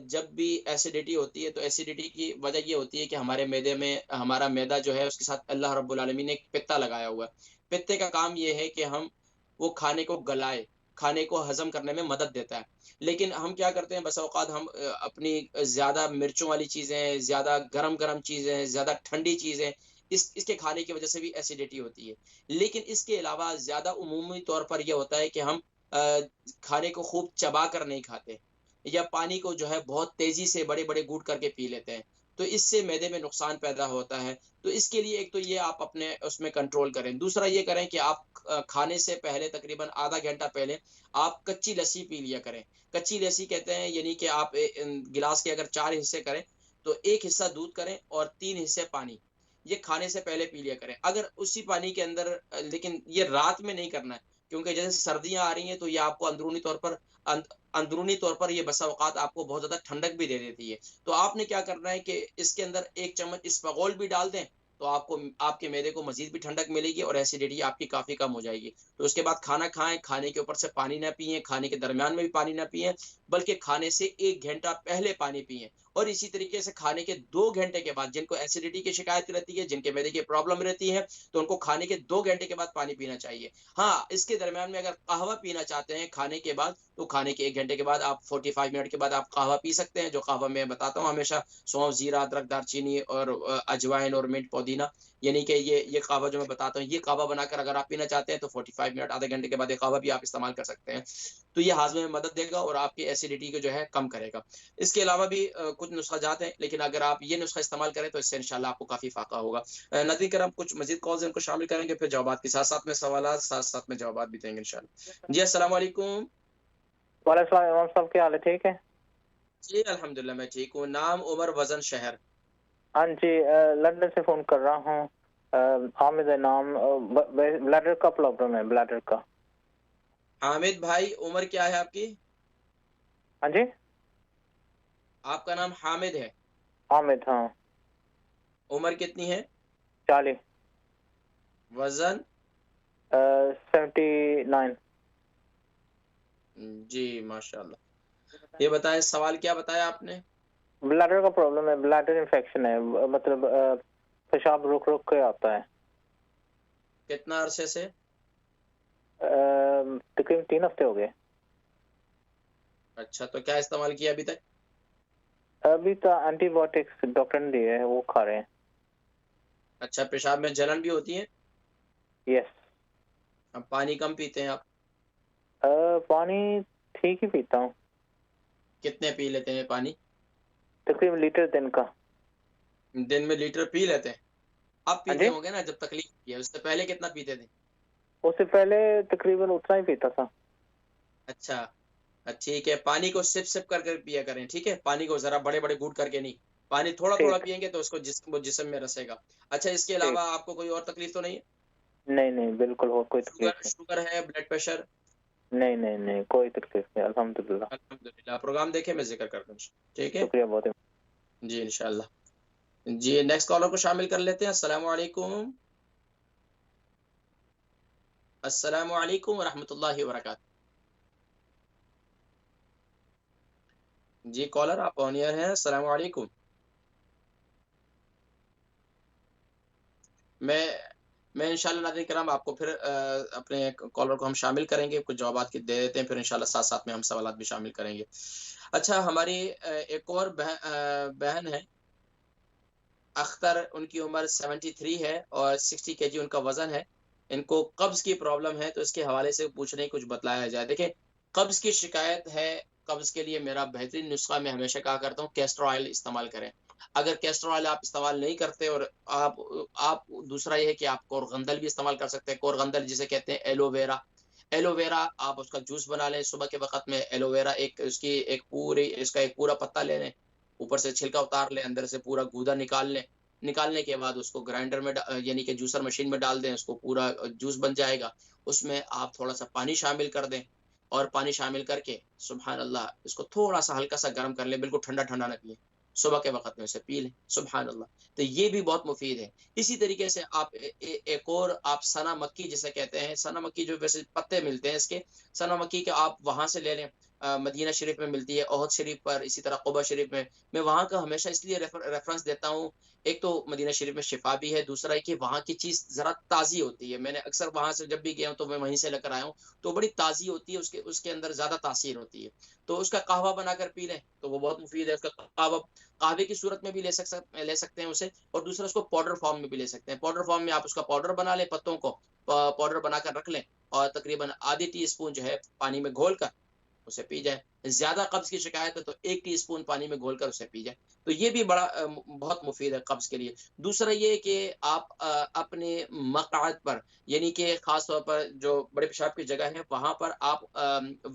जब भी एसिडिटी होती है तो एसिडिटी की वजह ये होती है कि हमारे मैदे में हमारा मैदा जो है उसके साथ अल्लाह रब्बुल आलमीन ने एक पित्ता लगाया हुआ है। पित्ते का काम ये है कि हम वो खाने को गलाए, खाने को हज़म करने में मदद देता है। लेकिन हम क्या करते हैं, बसा औक़ात हम अपनी ज़्यादा मिर्चों वाली चीज़ें, ज़्यादा गरम-गरम चीज़ें, ज़्यादा ठंडी चीज़ें, इसके खाने की वज़ह से भी एसिडिटी होती है। लेकिन इसके अलावा ज़्यादा उमूमी तौर पर ये होता है कि हम खाने को खूब चबा कर नहीं खाते या पानी को जो है बहुत तेज़ी से बड़े-बड़े घूँट करके पी लेते हैं। तो इससे मैदे में नुकसान पैदा होता है। तो इसके लिए एक तो ये आप अपने उसमें कंट्रोल करें। दूसरा ये करें कि आप खाने से पहले तकरीबन आधा घंटा पहले आप कच्ची लस्सी पी लिया करें। कच्ची लस्सी कहते हैं यानी कि आप गिलास के अगर 4 हिस्से करें, तो 1 हिस्सा दूध करें और 3 हिस्से पानी। ये खाने से पहले पी लिया करें। अगर उसी पानी के अंदर लेकिन ये रात में नहीं करना है, क्योंकि जैसे सर्दियाँ आ रही हैं तो ये आपको अंदरूनी तौर पर ये बसा औक़ात आपको बहुत ज़्यादा ठंडक भी दे देती है। तो आपने क्या करना है कि इसके अंदर 1 चम्मच इसबगोल भी डाल दें, तो आपको आपके मैदे को मज़ीद भी ठंडक मिलेगी और एसिडिटी आपकी काफ़ी कम हो जाएगी। तो उसके बाद खाना खाएँ, खाने के ऊपर से पानी ना पिएँ, खाने के दरमियान में भी पानी ना पिएँ, बल्कि खाने से 1 घंटा पहले पानी पिएँ। और इसी तरीके से खाने के 2 घंटे के बाद जिनको एसिडिटी की शिकायत रहती है, जिनके मैदे की प्रॉब्लम रहती है, तो उनको खाने के 2 घंटे के बाद पानी पीना चाहिए। हाँ, इसके दरमियान में अगर कहवा पीना चाहते हैं खाने के बाद, तो खाने के 1 घंटे के बाद आप 45 मिनट के बाद आप कहवा पी सकते हैं, जो कहवा मैं बताता हूँ हमेशा सौंफ, जीरा, अदरक, दालचीनी और अजवाइन और मिंट, पुदीना, यानी कि ये कहवा जो मैं बताता हूँ, ये कहवा बनाकर अगर आप पीना चाहते हैं तो 45 मिनट आधे घंटे के बाद ये कहवा भी आप इस्तेमाल कर सकते हैं। तो ये हाज़मे में मदद देगा और आपकी एसिडिटी को जो है कम करेगा। इसके अलावा भी कुछ नुस्ख़ाजात हैं, लेकिन अगर आप ये नुस्ख़ा इस्तेमाल करें तो इससे इंशाअल्लाह आपको काफ़ी फ़ायदा होगा। नाज़रीन किराम, कुछ मज़ीद कॉल्स हैं उनको शामिल करेंगे, फिर जवाबात के साथ-साथ में सवालात, साथ-साथ में जवाबात भी देंगे इंशाअल्लाह। जी, अस्सलाम वालेकुम। वालेकुम सलाम इमाम साहब, क्या हाल है? ठीक है? जी, अल्हम्दुलिल्लाह मैं ठीक हूँ। नाम, उम्र, वज़न, शहर? हाँ जी, लंदन से फ़ोन कर रहा हूँ। हामिद है नाम। ब्लैडर का प्रॉब्लम है, ब्लैडर का। हामिद भाई, उम्र क्या है आपकी? हाँ जी? आपका नाम हामिद है। हामिद, हाँ। उम्र कितनी है? 40। वज़न? 79। जी, माशाअल्लाह। ये बताएँ सवाल क्या बताया आपने? ब्लैडर का प्रॉब्लम है, ब्लैडर इन्फेक्शन है। मतलब पेशाब रुक-रुक के आता है। कितना अरसे से? तकरीबन 3 हफ्ते हो गए। अच्छा, तो क्या इस्तेमाल किया अभी तक? अभी तो एंटीबायोटिक्स डॉक्टर ने दिए हैं, वो खा रहे हैं। अच्छा, पेशाब में जलन भी होती है? यस। अब पानी कम पीते हैं आप? पानी ठीक ही पीता हूँ। कितने पी लेते हैं पानी? तकरीबन लीटर दिन का। दिन में लीटर पी लेते हैं? अब हाँ पीते जी? होंगे ना जब तकलीफ होती है, उससे पहले कितना पीते थे? उससे पहले तकरीबन उतना ही पीता था। अच्छा, ठीक है, पानी को सिप-सिप कर कर पिया करें, ठीक है? पानी को ज़रा बड़े-बड़े घूँट करके नहीं, पानी थोड़ा-थोड़ा ठीक, पिएँगे तो उसको वो जिस्म में रसेगा। अच्छा, इसके ठीक। अलावा आपको कोई और तकलीफ तो नहीं है? नहीं, नहीं, बिल्कुल और कोई तकलीफ शुगर नहीं। शुगर है, ब्लड प्रेशर? नहीं, नहीं, नहीं, कोई तकलीफ नहीं, अल्हम्दुलिल्लाह। अल्हम्दुलिल्लाह, प्रोग्राम देखें, मैं ज़िक्र कर दूँ, ठीक है? शुक्रिया बहुत। जी, इंशाअल्लाह। जी, नेक्स्ट कॉलर को शामिल कर लेते हैं। अस्सलामु अलैकुम। अस्सलामु अलैकुम व रहमतुल्लाहि व बरकातहू। जी, कॉलर आप ऑन एयर हैं। अस्सलामु अलैकुम। मैं इंशाअल्लाह नाज़रीन किराम आपको फिर अपने कॉलर को हम शामिल करेंगे, कुछ जवाबात के दे देते हैं, फिर इंशाअल्लाह साथ-साथ में हम सवालात भी शामिल करेंगे। अच्छा, हमारी एक और बहन है, अख्तर, उनकी उम्र 73 है और 60 केजी उनका वज़न है। इनको कब्ज़ की प्रॉब्लम है, तो इसके हवाले से पूछ रहे हैं कुछ बतलाया जाए। देखिए, कब्ज़ की शिकायत है, कब्ज़ के लिए मेरा बेहतरीन नुस्ख़ा मैं हमेशा कहा करता हूँ, कैस्टर ऑयल इस्तेमाल करें। अगर कैस्टर ऑयल आप इस्तेमाल नहीं करते और आप दूसरा ये है कि आप कोरगंदल भी इस्तेमाल कर सकते हैं। कोरगंदल जिसे कहते हैं एलोवेरा। एलोवेरा आप उसका जूस बना लें सुबह के वक़्त में, एलोवेरा एक उसकी एक पूरी इसका एक पूरा पत्ता ले लें, ऊपर से छिलका उतार लें, अंदर से पूरा गूदा निकाल लें। निकालने के बाद उसको ग्राइंडर में यानी कि जूसर मशीन में डाल दें, उसको पूरा जूस बन जाएगा। उसमें आप थोड़ा-सा पानी शामिल कर दें और पानी शामिल करके सुबहान अल्लाह इसको थोड़ा-सा हल्का-सा गरम कर लें, बिल्कुल ठंडा-ठंडा ना पिएँ। सुबह के वक़्त में उसे पी लें, सुबहान अल्लाह। तो ये भी बहुत मुफ़ीद है। इसी तरीके से आप एक और आप सना मक्की जिसे कहते हैं, सना मक्की जो वैसे पत्ते मिलते हैं इसके, सना मक्की के आप वहाँ से ले लें। मदीना शरीफ में मिलती है, ओहद शरीफ पर, इसी तरह क़ुबा शरीफ में। मैं वहाँ का हमेशा इसलिए रेफ़रेंस देता हूँ, एक तो मदीना शरीफ में शिफ़ा भी है, दूसरा है कि वहाँ की चीज़ ज़रा ताज़ी होती है। मैंने अक्सर वहाँ से जब भी गया हूँ, तो मैं वहीं से लेकर आया हूँ, तो बड़ी ताज़ी होती है, उसके उसके अंदर ज़्यादा तासीर होती है। तो उसका कहवा बनाकर पी लें, तो वो बहुत मुफ़ीद है। उसका कहवा कहवे की सूरत में भी ले सकते हैं उसे, और दूसरा उसको पाउडर फॉर्म में भी ले सकते हैं। पाउडर फॉर्म में आप उसका पाउडर बना लें, पत्तों को पाउडर बनाकर रख लें और तकरीबन आधी टी स्पून जो है पानी में घोलकर उसे पी जाए। ज़्यादा कब्ज़ की शिकायत है तो 1 टीस्पून पानी में घोलकर उसे पी जाए। तो ये भी बड़ा बहुत मुफ़ीद है कब्ज़ के लिए। दूसरा ये कि आप अपने मक़आद पर यानी कि ख़ास तौर पर जो बड़े पेशाब की जगह है वहाँ पर आप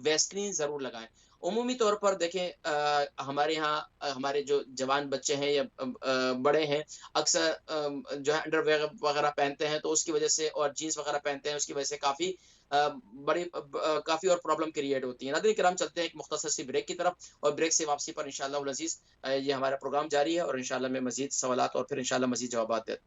वैसलीन ज़रूर लगाएँ। उमूमी तौर पर देखें हमारे यहाँ हमारे जो जवान बच्चे हैं या बड़े हैं अक्सर जो है अंडरवियर वग़ैरह पहनते हैं तो उसकी वज़ह से और जीन्स वग़ैरह पहनते हैं उसकी वज़ह से काफ़ी काफ़ी और प्रॉब्लम क्रिएट होती है। नाज़रीन किराम चलते हैं एक मुख्तसर सी ब्रेक की तरफ और ब्रेक से वापसी पर इंशाअल्लाह उल अज़ीज़ ये हमारा प्रोग्राम जारी है और इंशाअल्लाह मैं मज़ीद सवालात और फिर इंशाअल्लाह मज़ीद जवाबात दे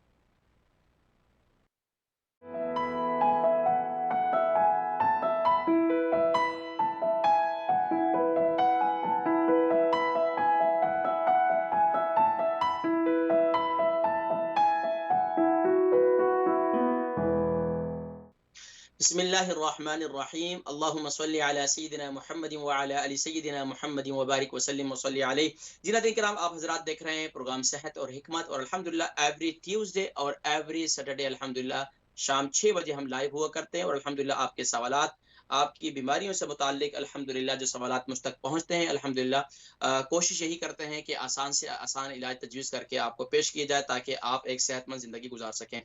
बिस्मिल्लाहिर्रहमानिर्रहीम अल्लाहुम्मा सल्लि अला सय्यिदिना मुहम्मदिन व अला आलि सय्यिदिना मुहम्मदिन व बारिक व सल्लिम व सल्लि अलैहि। जी नाज़रीन किराम आप हज़रात देख रहे हैं प्रोग्राम सेहत और हिकमत और अल्हम्दुलिल्लाह एवरी ट्यूसडे और एवरी सैटरडे अल्हम्दुलिल्लाह शाम 6 बजे हम लाइव हुआ करते हैं और अल्हम्दुलिल्लाह आपके सवालात आपकी बीमारियों से मुताल्लिक अल्हम्दुलिल्लाह जो सवालात मुझ तक पहुँचते हैं अल्हम्दुलिल्लाह कोशिश यही करते हैं कि आसान से आसान इलाज तजवीज़ करके आपको पेश किया जाए ताकि आप एक सेहतमंद ज़िंदगी गुज़ार सकें।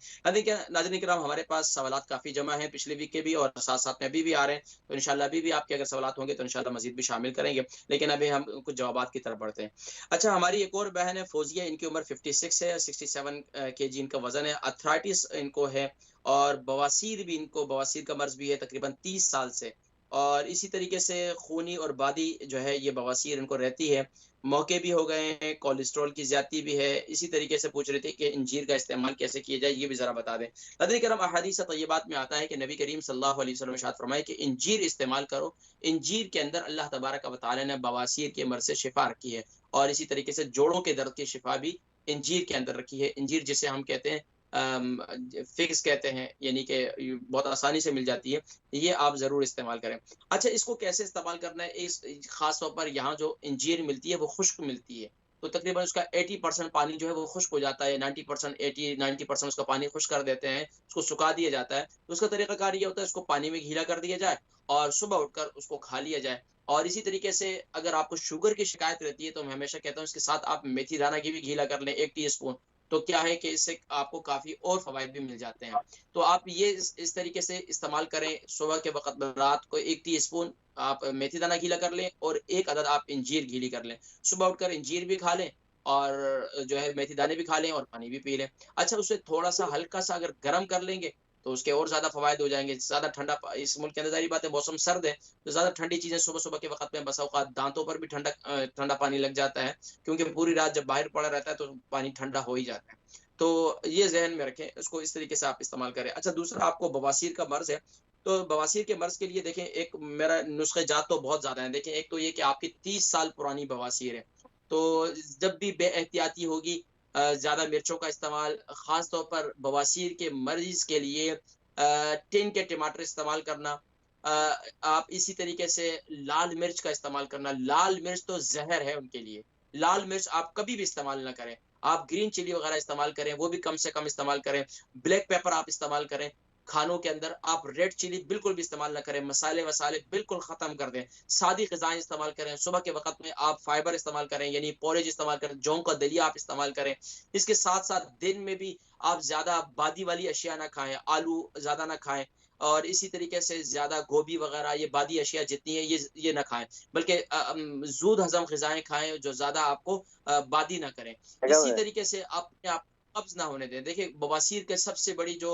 नाज़रीन किराम हमारे पास सवालात काफ़ी जमा हैं पिछले वीक के भी और साथ-साथ में अभी भी आ रहे हैं। तो इंशाअल्लाह अभी भी आपके अगर सवालात होंगे तो इंशाअल्लाह मज़ीद भी शामिल करेंगे। लेकिन अभी हम कुछ जवाबात की तरफ बढ़ते हैं। अच्छा हमारी एक और बहन है फ़ौज़िया इनकी उम्र 56 है, 67 केजी इनका वज़न है, आर्थराइटिस इनको है और बवासीर भी इनको बवासीर का मर्ज़ भी है तकरीबन 30 साल से। और इसी तरीके से खूनी और बादी जो है ये बवासीर इनको रहती है। मौके भी हो गए हैं, कोलेस्ट्रॉल की ज़्यादती भी है। इसी तरीके से पूछ रहे थे कि इंजीर का इस्तेमाल कैसे किया जाए, ये भी ज़रा बता दें। नाज़रीन किराम अहादीस तय्यबात में आता है कि नबी करीम सल्लल्लाहु अलैहि वसल्लम इरशाद फरमाए कि इंजीर इस्तेमाल करो। इंजीर के अंदर अल्लाह तबारक व तआला ने बवासीर के मर्ज़ से शिफ़ा रखी है और इसी तरीके से जोड़ों के दर्द की शिफ़ा भी इंजीर के अंदर रखी है। इंजीर जिसे हम कहते हैं फिग्स कहते हैं यानी कि बहुत आसानी से मिल जाती है। ये आप ज़रूर इस्तेमाल करें। अच्छा इसको कैसे इस्तेमाल करना है इस ख़ास तौर पर यहाँ जो इंजीर मिलती है वो खुश्क मिलती है। तो तकरीबन उसका 80% पानी जो है वो खुश्क हो जाता है, 90% 80-90% उसका पानी खुश्क कर देते हैं, उसको सुखा दिया जाता है। तो उसका तरीक़ाकार ये होता है उसको पानी में गीला कर दिया जाए और सुबह उठकर उसको खा लिया जाए। और इसी तरीके से अगर आपको शुगर की शिकायत रहती है तो मैं हमेशा कहता हूँ इसके साथ आप मेथी दाना की भी गीला कर लें 1 टीस्पून। तो क्या है कि इससे आपको काफ़ी और फ़वाइद भी मिल जाते हैं। तो आप ये इस तरीके से इस्तेमाल करें सुबह के वक़्त में रात को 1 टीस्पून आप मेथी दाना गीला कर लें और 1 अदद आप इंजीर गीली कर लें। सुबह उठकर इंजीर भी खा लें और जो है मेथी दाने भी खा लें और पानी भी पी लें। अच्छा उसे थोड़ा-सा हल्का-सा अगर गरम कर लेंगे तो उसके और ज़्यादा फ़वाइद हो जाएँगे। ज़्यादा ठंडा इस मुल्क के अंदर ज़ाहिर बात है मौसम सर्द है, तो ज़्यादा ठंडी चीज़ें सुबह-सुबह के वक़्त में बसा औक़ात दाँतों पर भी ठंडा पानी लग जाता है, क्योंकि पूरी रात जब बाहर पड़ा रहता है तो पानी ठंडा हो ही जाता है। तो ये ज़हन में रखें, इसको इस तरीके से आप इस्तेमाल करें। अच्छा दूसरा आपको बवासीर का मर्ज़ है, तो बवासीर के मर्ज़ के लिए देखें एक मेरा नुस्ख़े-जात तो बहुत ज़्यादा हैं। देखिए एक तो ये कि आपकी 30 साल पुरानी बवासीर है, तो जब भी बेएहतियाती होगी ज़्यादा मिर्चों का इस्तेमाल ख़ास तौर पर बवासीर के मरीज़ के लिए टिन के टमाटर इस्तेमाल करना अ, आप इसी तरीके से लाल मिर्च का इस्तेमाल करना। लाल मिर्च तो ज़हर है उनके लिए। लाल मिर्च आप कभी भी इस्तेमाल ना करें। आप ग्रीन चिली वगैरह इस्तेमाल करें, वो भी कम से कम इस्तेमाल करें। ब्लैक पेपर आप इस्तेमाल करें। खानों के अंदर आप रेड चिली बिल्कुल भी इस्तेमाल ना करें। मसाले-वसाले बिल्कुल ख़त्म कर दें। सादी ग़िज़ाएँ इस्तेमाल करें। सुबह के वक़्त में आप फाइबर इस्तेमाल करें, यानी पोरेज इस्तेमाल करें, जौ का दलिया आप इस्तेमाल करें। इसके साथ-साथ दिन में भी आप ज़्यादा बादी वाली अशिया ना खाएँ, आलू ज़्यादा ना खाएँ। और इसी तरीके से ज़्यादा गोभी वगैरह ये बादी अशिया जितनी है ये ना खाएं, बल्कि ज़ूद हज़म ग़िज़ाएँ खाएं जो ज़्यादा आपको बादी ना करें। इसी तरीके से अपने आप कब्ज़ ना होने दें। देखिए बवासीर के सबसे बड़ी जो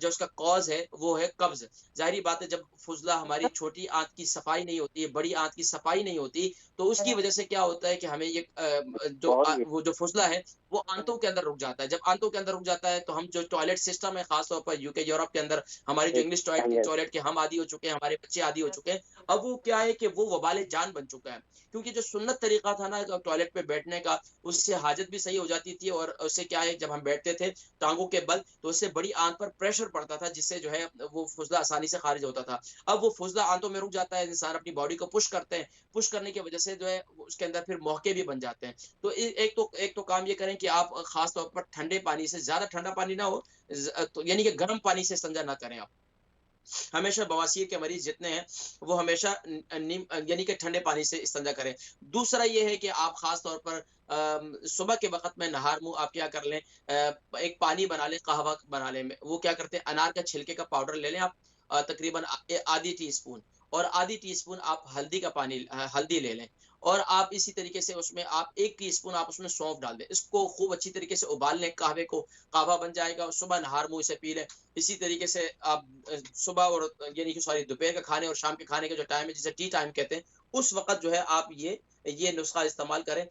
उसका कॉज़ है वो है कब्ज़। ज़ाहिर-सी बात है जब फ़ुज़ला हमारी छोटी आंत की सफाई नहीं होती है, बड़ी आंत की सफाई नहीं होती, तो उसकी वजह से क्या होता है कि हमें ये वो जो फ़ुज़ला है वो आंतों के अंदर रुक जाता है। जब आंतों के अंदर रुक जाता है तो हम जो टॉयलेट सिस्टम है ख़ास तौर पर यूके, यूरोप के अंदर हमारी जो इंग्लिश टॉयलेट के हम आदी हो चुके हैं, हमारे बच्चे आदी हो चुके हैं। अब वो क्या है कि वो वबाल जान बन चुका है। क्योंकि जो सुन्नत तरीका था ना टॉयलेट पे बैठने का, उससे हाजत भी सही हो जाती थी और उससे क्या है जब हम बैठते थे टाँगों के बल, तो उससे बड़ी आंत पर प्रेशर पड़ता था जिससे जो है वो फ़ुज़ला आसानी से ख़ारिज होता था। अब वो फ़ुज़ला आंतों में रुक जाता है, इंसान अपनी बॉडी को पुश करते हैं, पुश करने की वजह से जो है उसके अंदर फिर मौके भी बन जाते हैं। तो एक तो काम ये करें कि आप ख़ास तौर पर ठंडे पानी से, ज़्यादा ठंडा पानी ना हो, तो यानी कि गर्म पानी से इस्तिंजा ना करें आप। हमेशा बवासीर के मरीज़ जितने हैं, वो हमेशा यानी कि ठंडे पानी से इस्तिंजा करें। दूसरा ये है कि आप ख़ास तौर पर सुबह के वक़्त में नहार मुँह आप क्या कर लें, एक पानी बना लें, कहवा बना लें। वो क्या करते हैं, अनार का छिलके का पाउडर ले लें आप, तकरीबन आधी टी स्पून, और आधी टी स्पून आप हल्दी ले लें, और आप इसी तरीके से उसमें आप 1 टी स्पून आप उसमें सौंफ डाल दें। इसको खूब अच्छी तरीके से उबाल लें कहवे को, कहवा बन जाएगा और सुबह नहार मुँह इसे पी लें। इसी तरीके से आप सुबह और यानी कि सॉरी दोपहर के खाने और शाम के खाने का जो टाइम है जिसे टी टाइम कहते हैं, उस वक़्त जो है आप ये नुस्ख़ा इस्तेमाल करें।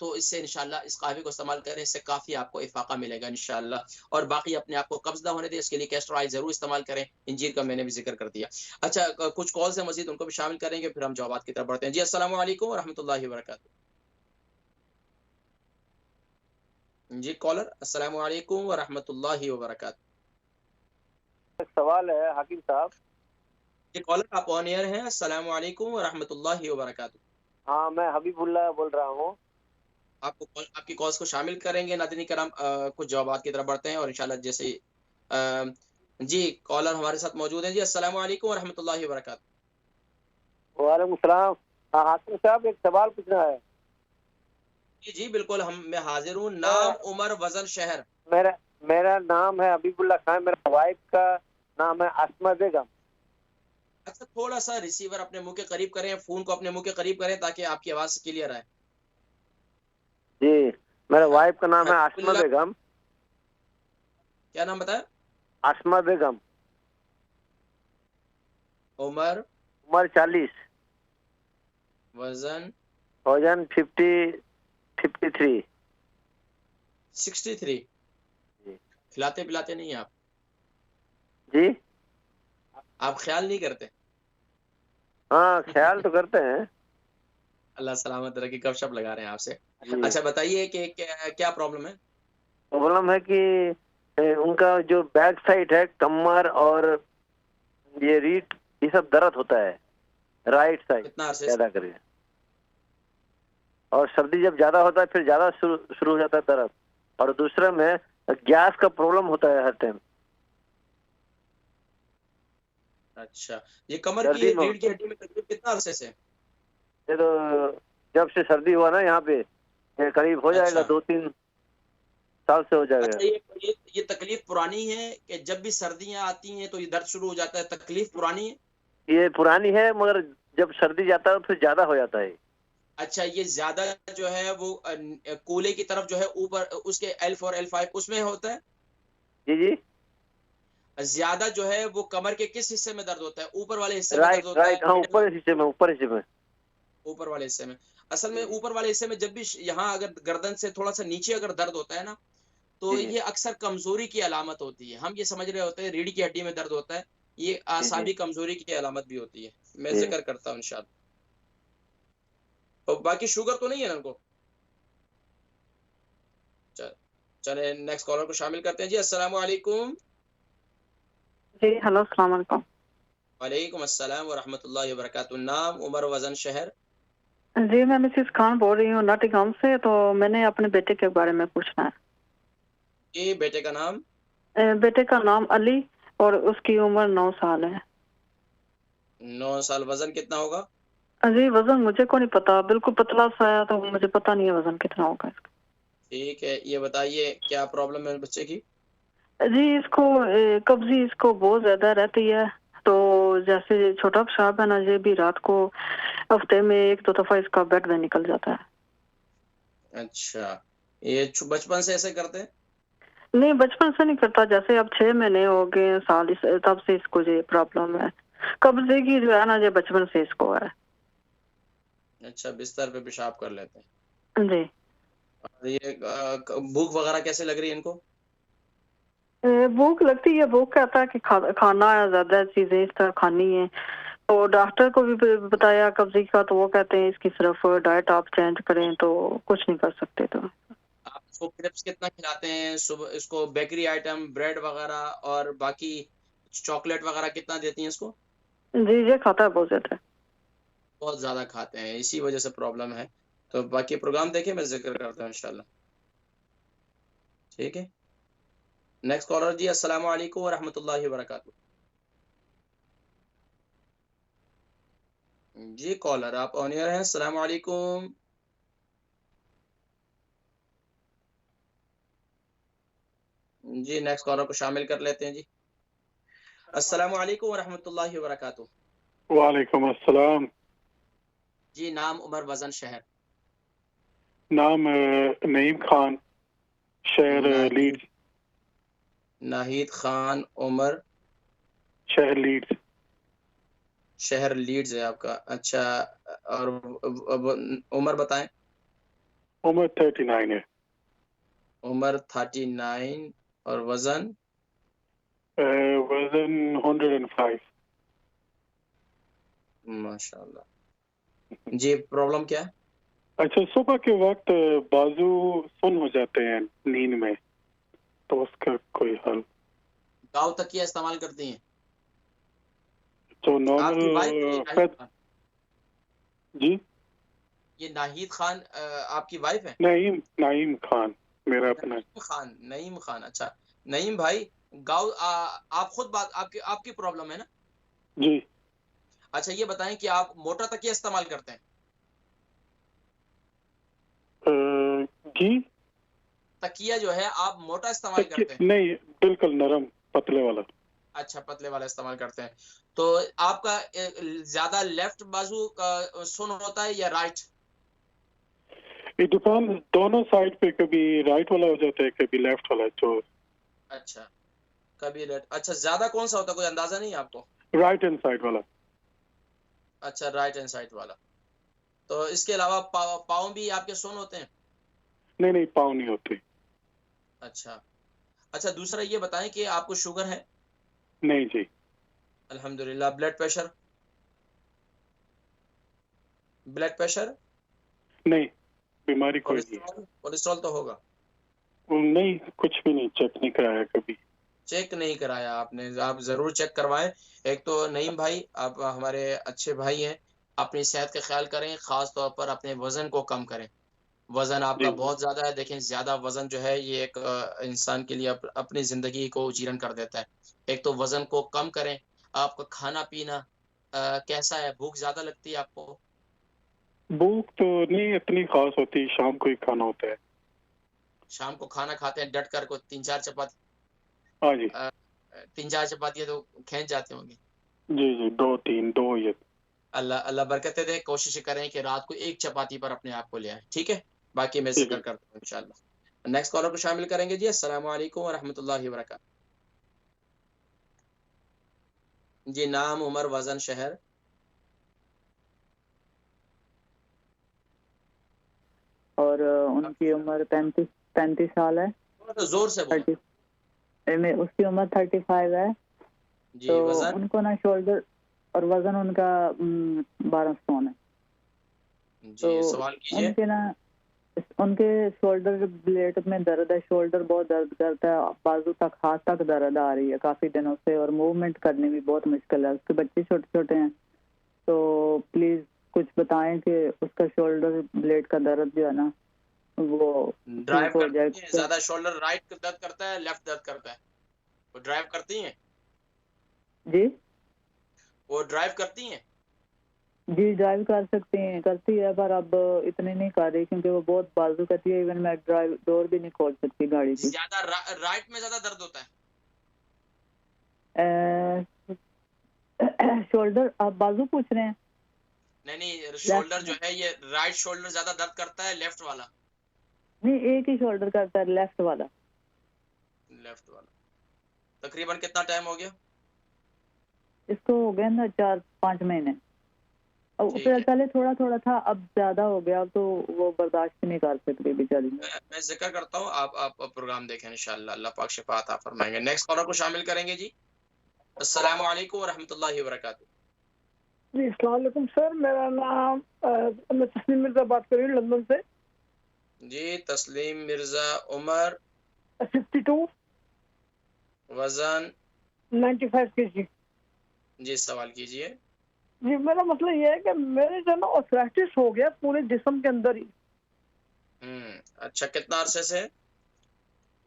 तो इससे इंशाअल्लाह इस कहवे को इस्तेमाल करें, इससे काफ़ी आपको इफ़ाक़ा मिलेगा इंशाअल्लाह। और बाकी अपने आप को कब्ज़ ना होने दें, इसके लिए कैस्टर ऑयल ज़रूर इस्तेमाल करें। इंजीर का मैंने भी ज़िक्र कर दिया। अच्छा, कुछ कॉल्स हैं मज़ीद, उनको भी शामिल करेंगे, फिर हम जवाबात की तरफ बढ़ते हैं। जी, अस्सलामु अलैकुम व रहमतुल्लाहि व बरकातहू। जी कॉलर, अस्सलामु अलैकुम व रहमतुल्लाहि व बरकातहू। एक सवाल है हाकिम साहब। जी कॉलर, आप ऑन एयर हैं। अस्सलामु अलैकुम व रहमतुल्लाहि व बरकातहू। हाँ, मैं हबीबुल्लाह बोल रहा हूँ। आपकी कॉल्स को शामिल करेंगे नाज़रीन किराम, कुछ जवाबात की तरफ बढ़ते हैं और इंशाल्लाह जैसे ही जी कॉलर हमारे साथ मौजूद हैं। जी अस्सलामु अलैकुम व रहमतुल्लाहि व बरकातहू। वालेकुम सलाम। हाँ हाकिम साहब, एक सवाल पूछना है। जी, जी बिल्कुल, मैं हाज़िर हूँ। नाम, उम्र, वज़न, शहर। मेरा मेरा नाम है हबीबुल्लाह खान, मेरा वाइफ का नाम है आसमा बेगम। अच्छा, थोड़ा-सा रिसीवर अपने मुँह के करीब करें, फ़ोन को अपने मुँह के करीब करें ताकि आपकी आवाज़ क्लियर आए। जी, मेरा हाँ, वाइफ का नाम है आसमा हबीबुल्लाह, बेगम। क्या नाम बताया? आसमा बेगम। उम्र, उम्र 40। वज़न वजन 53। 63। जी। खिलाते-पिलाते नहीं आप? जी आप ख़्याल नहीं करते? हाँ, ख्याल तो करते हैं। अल्लाह सलामत रखे, गपशप लगा रहे हैं आपसे। जी, अच्छा बताइए कि क्या प्रॉब्लम है? प्रॉब्लम है कि उनका जो बैक साइड है, कमर और ये रीढ़, ये सब दर्द होता है, राइट साइड कितना अरसे से? ज्यादा करके। और सर्दी जब ज्यादा होता है फिर ज्यादा शुरू हो जाता है दर्द। और दूसरा में गैस का प्रॉब्लम होता है हर टाइम। अच्छा, ये कमर की सर्दी में रीढ़ की हड्डी में तकलीफ कितना अरसे से? ये तो जब से सर्दी हुआ ना यहाँ पे, ये करीब हो जाएगा अच्छा। 2-3 साल से हो जाएगा। अच्छा, ये तकलीफ पुरानी है कि जब भी सर्दियाँ आती हैं तो ये दर्द शुरू हो जाता है, तकलीफ पुरानी है? ये पुरानी है, मगर जब सर्दी जाता है तो फिर ज्यादा हो जाता है। अच्छा, ये ज़्यादा जो है वो कूल्हे की तरफ जो है ऊपर उसके L4 L5 उसमें होता है? जी जी, ज़्यादा जो है वो कमर के किस हिस्से में दर्द होता है? ऊपर वाले हिस्से में दर्द राइट होता है, राइट, हाँ मिड में? ऊपर हिस्से में, ऊपर हिस्से में। ऊपर वाले हिस्से में। असल में ऊपर वाले हिस्से में जब भी यहाँ अगर गर्दन से थोड़ा-सा नीचे अगर दर्द होता है ना, तो जी जी ये अक्सर कमज़ोरी की अलामत होती है। हम ये समझ रहे होते हैं रीढ़ की हड्डी में दर्द होता है, ये जी जी आसाबी कमज़ोरी की अलामत भी होती है। मैं जी। ज़िक्र करता हूँ इंशाअल्लाह। तो बाकी शुगर तो नहीं है ना उनको? च चलें नेक्स्ट कॉलर को शामिल करते हैं। जी अस्सलामु अलैकुम। जी हेलो, अस्सलाम वालेकुम। वालेकुम अस्सलाम व रहमतुल्लाहि व बरकातहू। नाम, उम्र, वज़न, शहर? जी मैं मिसेस खान बोल रही हूँ नॉटिंघम से। तो मैंने अपने बेटे के बारे में पूछना है। जी, बेटे का नाम? बेटे का नाम अली और उसकी उम्र 9 साल है। 9 साल। वज़न कितना होगा? जी वजन मुझे को नहीं पता, बिल्कुल पतला सा है, तो मुझे पता नहीं है वजन कितना होगा इसका। ठीक है, ये बताइए क्या प्रॉब्लम है बच्चे की? जी इसको कब्जी इसको बहुत ज्यादा रहती है, तो जैसे छोटा पेशाब है ना, ये भी रात को हफ्ते में 1-2 दफा इसका बेड में निकल जाता है। अच्छा, ये बचपन से ऐसे करते हैं? नहीं बचपन से नहीं करता, जैसे अब 6 महीने हो गए साल तब से इसको ये प्रॉब्लम है। कब्जे की जो है ना, ये बचपन से इसको है। अच्छा, बिस्तर पे पेशाब कर लेते हैं। जी और ये भूख वगैरह कैसे लग रही है इनको? भूख लगती है, भूख कहता है कि खाना है, ज्यादा चीजें इस तरह खानी है। तो डॉक्टर को भी बताया कब्जी का, तो वो कहते हैं इसकी सिर्फ डाइट आप चेंज करें तो कुछ नहीं कर सकते। तो आप इसको क्रिप्स कितना खिलाते हैं सुबह? इसको बेकरी आइटम, ब्रेड वगैरह और बाकी चॉकलेट वगैरह कितना देती हैं इसको? जी ये खाता है बहुत ज्यादा। बहुत ज़्यादा खाते हैं, इसी वजह से प्रॉब्लम है। तो बाकी प्रोग्राम देखिए, मैं ज़िक्र करता हूँ इंशाल्लाह। ठीक है? नेक्स्ट कॉलर जी, अस्सलाम वालेकुम व रहमतुल्लाहि व बरकातहू। जी कॉलर, आप ऑन एयर हैं। अस्सलाम वालेकुम। जी नेक्स्ट कॉलर को शामिल कर लेते हैं जी। अस्सलाम वालेकुम व रहमतुल्लाहि व बरकातहू। वालेकुम अस्सलाम। जी नाम, उम्र, वजन, शहर? नाम नईम खान, शहर लीड्स। नाहिद खान, उम्र? शहर लीड्स। शहर लीड्स है आपका। अच्छा, और उम्र बताएं। उम्र 39 है। उम्र 39 और वजन? वजन 105। माशाल्लाह। जी प्रॉब्लम क्या है? अच्छा, सुबह के वक्त बाजू सुन हो जाते हैं नींद में, तो उसका कोई हल? गाँव तकिया इस्तेमाल करती हैं? तो आपकी वाइफ है ये नाहिद नॉर्मल खान? जी ये नाहिद खान आपकी वाइफ है? नईम नईम खान मेरा अपना। नईम खान, नईम खान। अच्छा नईम भाई, गाँव आप खुद बात, आपकी आपकी प्रॉब्लम है ना? जी अच्छा ये बताएं कि आप मोटा तकिया इस्तेमाल करते हैं? जी तकिया जो है आप मोटा इस्तेमाल करते हैं? नहीं, बिल्कुल नरम पतले वाला। अच्छा, पतले वाला इस्तेमाल करते हैं। तो आपका ज्यादा लेफ्ट बाजू का सुन होता है या राइट? इट डिपेंड, दोनों साइड पे, कभी राइट वाला हो जाता है, कभी लेफ्ट वाला। तो अच्छा, कभी लेफ्ट। अच्छा, ज्यादा कौन सा होता है, कोई अंदाजा नहीं है आपको? राइट हैंड साइड वाला। अच्छा, राइट हैंड साइड वाला। तो इसके अलावा पाँव भी आपके सुन होते हैं? नहीं नहीं, पाँव नहीं होते। अच्छा। अच्छा, दूसरा ये बताएं कि आपको शुगर है? नहीं जी। अल्हम्दुलिल्लाह। Blood pressure? Blood pressure? नहीं, बीमारी कोई नहीं है। कोलेस्ट्रॉल? कोलेस्ट्रॉल तो होगा। नहीं, कुछ भी नहीं, चेक नहीं कराया कभी। चेक नहीं कराया आपने? आप जरूर चेक करवाएं। एक तो नईम भाई, आप हमारे अच्छे भाई हैं, अपनी सेहत का ख्याल करें, खास तौर पर अपने वजन को कम करें। वजन आपका जी बहुत ज्यादा है। देखें, ज्यादा वजन जो है ये एक इंसान के लिए अपनी जिंदगी को जीर्ण कर देता है। एक तो वजन को कम करें। आपका खाना पीना कैसा है? भूख ज्यादा लगती है आपको? भूख तो नहीं इतनी खास होती, शाम को ही खाना होता है। शाम को खाना खाते हैं डट कर को 3-4 चपाती? हाँ जी। 3-4 चपाती तो खींच जाते होंगे। जी जी, 2-3, 2 ये। अल्लाह अल्लाह बरकतें दे। कोशिश करें कि रात को एक चपाती पर अपने आप को ले आए। ठीक है, बाकी मैं ठीक जिक्र है। करता हूँ इंशाल्लाह। नेक्स्ट कॉलर को शामिल करेंगे जी। अस्सलाम वालेकुम व रहमतुल्लाहि व बरकातहू। जी नाम, उम्र, वजन, शहर? और उनकी उम्र 35 साल है। तो जोर से बोलो। 30 में उसकी उम्र 35 है। जी तो वजन? उनको ना शोल्डर और वजन उनका 12 स्टोन है। जी तो सवाल कीजिए। उनके ना उनके शोल्डर ब्लेड में दर्द है, शोल्डर बहुत दर्द करता है, बाजू तक, हाथ तक दर्द आ रही है काफी दिनों से, और मूवमेंट करने में बहुत मुश्किल है। उसके बच्चे छोटे छोटे हैं, तो प्लीज कुछ बताएं कि उसका शोल्डर ब्लेड का दर्द जो है ना वो ड्राइव ठीक हो जाए। करती हैं ज्यादा? शोल्डर राइट दर्द करता है, लेफ्ट दर्द करता है? वो ड्राइव करती हैं? जी वो ड्राइव करती हैं? जी ड्राइव कर सकती हैं, करती है, पर अब इतने नहीं कर रही क्योंकि वो बहुत बाजू करती है। इवन मैं ड्राइव डोर भी नहीं खोल सकती गाड़ी की। ज्यादा राइट में ज्यादा दर्द होता है? शोल्डर, आप बाजू पूछ रहे हैं? नहीं, शोल्डर जो है ये राइट शोल्डर ज्यादा दर्द करता है, लेफ्ट वाला? नहीं, एक ही शोल्डर करता है, लेफ्ट वाला। लेफ्ट वाला। तकरीबन कितना टाइम हो गया इसको? हो गया ना 4-5 महीने। और ठीक फिर है। पहले थोड़ा थोड़ा था, अब ज्यादा हो गया, तो वो बर्दाश्त नहीं कर सकती बेचारी। मैं जिक्र करता हूँ, आप प्रोग्राम देखें इंशाल्लाह, अल्लाह पाक शिफा अता फरमाएंगे। नेक्स्ट कॉलर को शामिल करेंगे जी। अस्सलाम वालेकुम व रहमतुल्लाहि व बरकातुहू। जी अस्सलाम वालेकुम सर, मेरा नाम मैं तस्लीम मिर्जा बात कर रही हूँ लंदन से। जी तस्लीम मिर्जा, उम्र? 52, वजन? 95 kg। जी सवाल कीजिए। जी मेरा मसला ये है कि मेरे जो ना ऑर्थराइटिस हो गया पूरे जिस्म के अंदर ही। अच्छा, कितना अरसे से?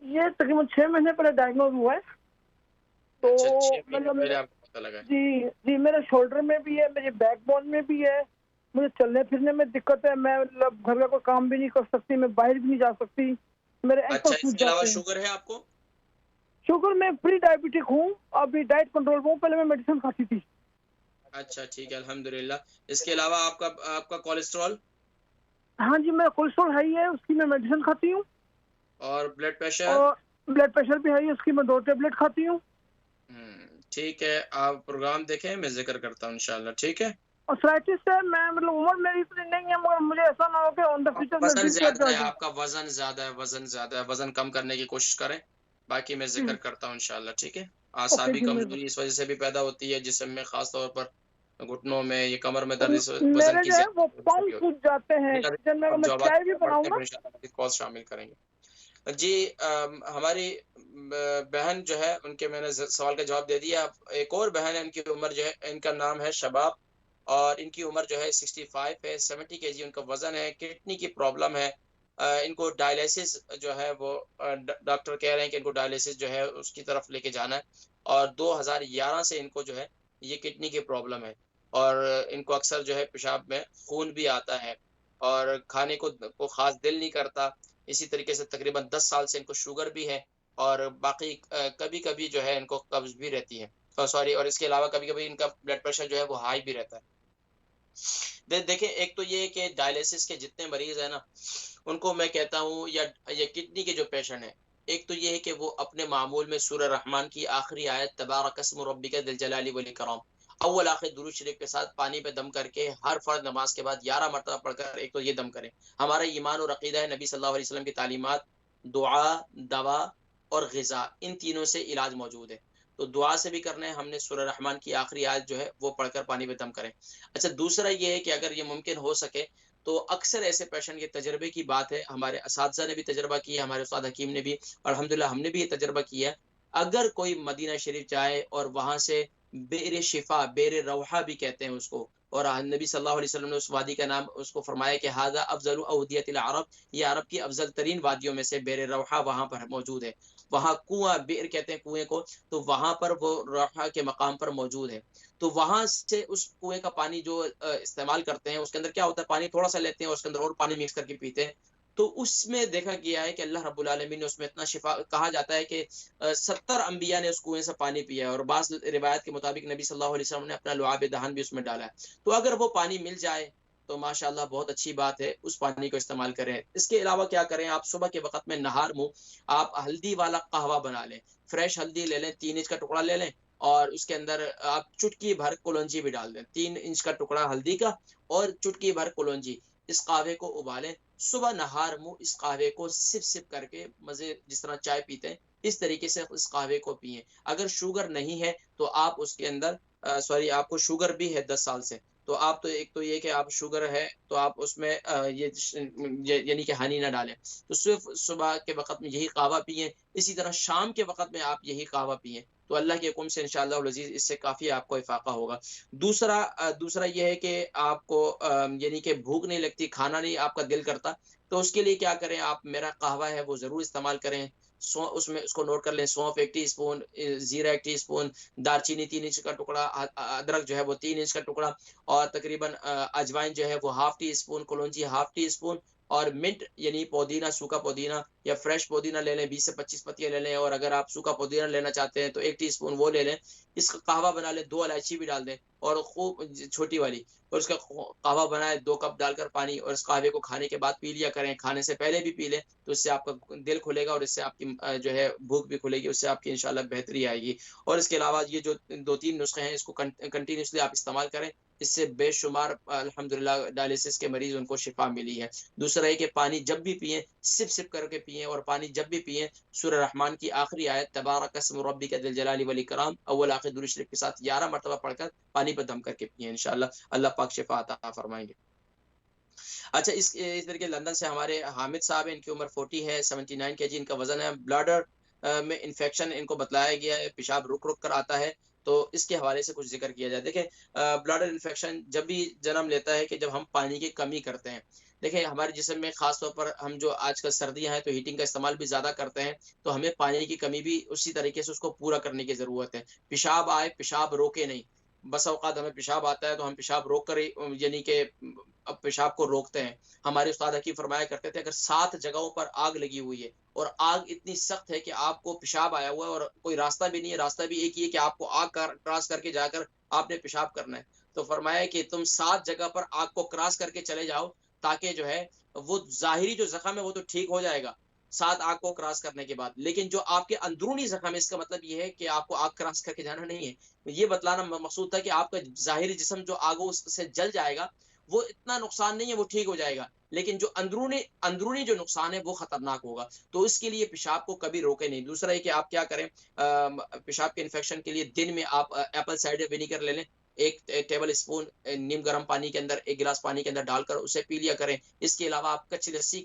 ये तकरीबन 6 महीने पहले डायग्नोज हुआ है। तो अच्छा, 6 महीने मतलब पहले आपको पता लगा? जी जी, मेरे शोल्डर में भी है, मेरे बैकबोन में भी है, मुझे चलने फिरने में दिक्कत है, मैं मतलब घर का कोई काम भी नहीं कर सकती, मैं बाहर भी नहीं जा सकती, मेरे एंकल अच्छा, सूज इसके अलावा जाते हैं। शुगर है आपको? शुगर में प्री डायबिटिक हूँ, अभी डाइट कंट्रोल हूँ, पहले मैं मेडिसिन खाती थी। अच्छा ठीक है, अल्हम्दुलिल्लाह। इसके अलावा आपका कोलेस्ट्रॉल हाँ जी, मेरा कोलेस्ट्रॉल हाई है, उसकी मैं मेडिसिन खाती हूँ। और ब्लड प्रेशर? और ब्लड प्रेशर भी हाई है, उसकी मैं 2 टेबलेट खाती हूँ। ठीक है, आप प्रोग्राम देखें, मैं जिक्र करता हूँ इंशाल्लाह। ठीक है। ऑर्थराइटिस है, मैं मतलब उम्र मेरी इतनी नहीं है, मगर मुझे ऐसा ना हो कि ऑन द फ्यूचर में वजन फिर ज्यादा है, क्या आपका वजन ज्यादा है, वजन कम करने की कोशिश करें, बाकी मैं जिक्र करता हूँ इंशाल्लाह। ठीक है। आसाबी जी, कमजोरी इस वजह से भी पैदा होती है जिस्म में, खास तौर पर घुटनों में, ये कमर में दर्द, इस वजन मेरे की जो है वो पाँव ज्यादा सूज जाते हैं किचन में, अगर मैं चाय भी बनाऊँ ना। कॉल शामिल करेंगे जी। हमारी बहन जो है, उनके मैंने सवाल का जवाब दे दिया। एक और बहन है, इनकी उम्र जो है, इनका नाम है शबाब, और इनकी उम्र जो है 65 है, 70 kg उनका वजन है, किडनी की प्रॉब्लम है। इनको डायलिसिस जो है वो डॉक्टर कह रहे हैं कि इनको डायलिसिस जो है उसकी तरफ लेके जाना है, और 2011 से इनको जो है ये किडनी की प्रॉब्लम है, और इनको अक्सर जो है पेशाब में खून भी आता है, और खाने को खास दिल नहीं करता। इसी तरीके से तकरीबन 10 साल से इनको शुगर भी है, और बाकी कभी कभी जो है इनको कब्ज भी रहती है, सॉरी, और इसके अलावा कभी कभी इनका ब्लड प्रेशर जो है वो हाई भी रहता है। देखें, एक तो ये कि डायलिसिस के जितने मरीज है ना, उनको मैं कहता हूँ, या किडनी के जो पेशेंट है, एक तो ये है कि वो अपने मामूल में सूरह रहमान की आखिरी आयत तबारक अस्मु रब्बिका दिल जलाली वल इकराम अव्वल आखिर दुरूद शरीफ के साथ पानी पे दम करके हर फर्ज नमाज के बाद 11 मरतबा पढ़कर एक तो ये दम करें। हमारा ईमान और अकीदा है, नबी सल्लल्लाहु अलैहि वसल्लम की तालीमात, दुआ, दवा और ग़िज़ा, इन तीनों से इलाज मौजूद है। तो दुआ से भी करना है हमने, सूरह रहमान की आखिरी आयत जो है वो पढ़कर पानी पे दम करें। अच्छा, दूसरा ये है कि अगर ये मुमकिन हो सके तो अक्सर ऐसे पेशेंट के तजर्बे की बात है, हमारे असातिज़ा ने भी तजर्बा किया, हमारे उस्ताद हकीम ने भी, और अल्हम्दुलिल्लाह हमने भी ये तजर्बा किया। अगर कोई मदीना शरीफ जाए और वहाँ से बेर शिफा, बेर रौहा भी कहते हैं उसको, और नबी सल्लल्लाहु अलैहि वसल्लम ने उस वादी का नाम उसको फरमाया कि हादा अफजलु अवदियतिल अरब, ये अरब की अफजल तरीन वादियों में से बेर रौहा वहाँ पर मौजूद है। वहाँ कुआं, बेर कहते हैं कुएं को, तो वहाँ पर वो रौहा के मकाम पर मौजूद है। तो वहां से उस कुएं का पानी जो इस्तेमाल करते हैं, उसके अंदर क्या होता है, पानी थोड़ा सा लेते हैं और उसके अंदर और पानी मिक्स करके पीते हैं। तो उसमें देखा गया है कि अल्लाह रब्बुल आलमीन ने उसमें इतना शिफा, कहा जाता है कि 70 अंबिया ने उस कुएं से पानी पिया है, और बास रिवायत के मुताबिक नबी सल्लल्लाहु अलैहि वसल्लम ने अपना लुआब दहन भी उसमें डाला है। तो अगर वो पानी मिल जाए तो माशाल्लाह बहुत अच्छी बात है, उस पानी को इस्तेमाल करें। इसके अलावा क्या करें, आप सुबह के वक्त में नहार मुँह आप हल्दी वाला कहवा बना लें, फ्रेश हल्दी ले लें, 3 इंच का टुकड़ा ले लें, और उसके अंदर आप चुटकी भर कुलौंजी भी डाल दें, 3 इंच का टुकड़ा हल्दी का और चुटकी भर कुलौंजी। इस कहवे को उबालें, सुबह नहार मुँह इस कहवे को सिप सिप करके, मजे जिस तरह चाय पीते हैं इस तरीके से इस कहवे को पिएं। अगर शुगर नहीं है तो आप उसके अंदर सॉरी, आपको शुगर भी है 10 साल से, तो आप तो एक तो ये कि आप शुगर है तो आप उसमें ये यानी कि हनी ना डालें, तो सिर्फ सुबह के वक्त में यही कहवा पिएं। इसी तरह शाम के वक्त में आप यही कहवा पिएं, तो अल्लाह के हुक्म से इंशाअल्लाह अज़ीज़ इससे काफ़ी आपको इफाका होगा। दूसरा ये है कि आपको यानी कि भूख नहीं लगती, खाना नहीं आपका दिल करता, तो उसके लिए क्या करें, आप मेरा कहवा है वो ज़रूर इस्तेमाल करें। उसमें उसको नोट कर लें, सौंफ 1 टीस्पून, ज़ीरा 1 टीस्पून, दालचीनी 3 इंच का टुकड़ा, अदरक जो है वो 3 इंच का टुकड़ा, और तकरीबन अजवाइन जो है वो ½ टी स्पून, कलौंजी ½ टी स्पून, और मिंट यानी पुदीना, सूखा पुदीना या फ्रेश पुदीना ले लें, 20 से 25 पत्तियां ले लें, और अगर आप सूखा पुदीना लेना चाहते हैं तो 1 टीस्पून वो ले लें। इसका कहवा बना लें, 2 इलायची भी डाल दें और खूब छोटी वाली, और उसका कहवा बनाए 2 कप डालकर पानी, और इस कहवे को खाने के बाद पी लिया करें, खाने से पहले भी पी लें, तो इससे आपका दिल खुलेगा और इससे आपकी जो है भूख भी खुलेगी, उससे आपकी इंशाल्लाह बेहतरी आएगी। और इसके अलावा ये जो 2-3 नुस्खे हैं इसको कंटिन्यूसली आप इस्तेमाल करें, इससे बेशुमार अल्हम्दुलिल्लाह डायलिसिस के मरीज उनको शिफा मिली है। दूसरा है कि पानी जब भी पिएं सिप सिप करके पिएं, और पानी जब भी पिएं सूरह रहमान की आखिरी आयत तबारक अस्मु रब्बिका ज़िल जलाली वल इकराम अव्वल आखिर दुरूद शरीफ के साथ 11 मरतबा पढ़कर पानी पर दम करके पिएं, इंशाल्लाह अल्लाह पाक शिफा अता फरमाएंगे। अच्छा, इस तरीके लंदन से हमारे हामिद साहब हैं, इनकी उम्र 40 है, 79 केजी इनका वजन है। ब्लैडर में इन्फेक्शन इनको बतलाया गया है, पेशाब रुक रुक कर आता है, तो इसके हवाले से कुछ जिक्र किया जाए। देखें, ब्लैडर इन्फेक्शन जब भी जन्म लेता है कि जब हम पानी की कमी करते हैं। देखें, हमारे जिस्म में खास तौर पर हम जो आजकल सर्दियां हैं तो हीटिंग का इस्तेमाल भी ज़्यादा करते हैं, तो हमें पानी की कमी भी उसी तरीके से उसको पूरा करने की ज़रूरत है। पेशाब आए, पेशाब रोके नहीं। बस औक़ात हमें पेशाब आता है तो हम पेशाब रोक कर यानी कि अब पेशाब को रोकते हैं। हमारे उस्ताद हकीम फरमाया करते थे, अगर 7 जगहों पर आग लगी हुई है और आग इतनी सख्त है कि आपको पेशाब आया हुआ है और कोई रास्ता भी नहीं है, रास्ता भी एक ही है कि आपको आग क्रॉस करके जाकर आपने पेशाब करना है, तो फरमाया कि तुम 7 जगह पर आग को क्रॉस करके चले जाओ, ताकि जो है वो ज़ाहिरी जो ज़ख्म है वो तो ठीक हो जाएगा 7 आग को क्रॉस करने के बाद, लेकिन जो आपके अंदरूनी ज़ख्म है इसका मतलब ये है कि आपको आग क्रॉस करके जाना नहीं है। ये बतलाना मकसूद था कि आपका ज़ाहिरी जिस्म जो आगों से जल जाएगा वो इतना नुकसान नहीं है, वो ठीक हो जाएगा, लेकिन जो अंदरूनी जो नुकसान है वो खतरनाक होगा। तो इसके लिए पेशाब को कभी रोके नहीं। दूसरा है कि आप क्या करें, पेशाब के इन्फेक्शन के लिए दिन में आप एप्पल साइडर विनेगर ले लें, 1 टेबल स्पून नीम गर्म पानी के अंदर 1 गिलास पानी के अंदर डालकर उसे पी लिया करें। इसके अलावा आप कच्ची लस्सी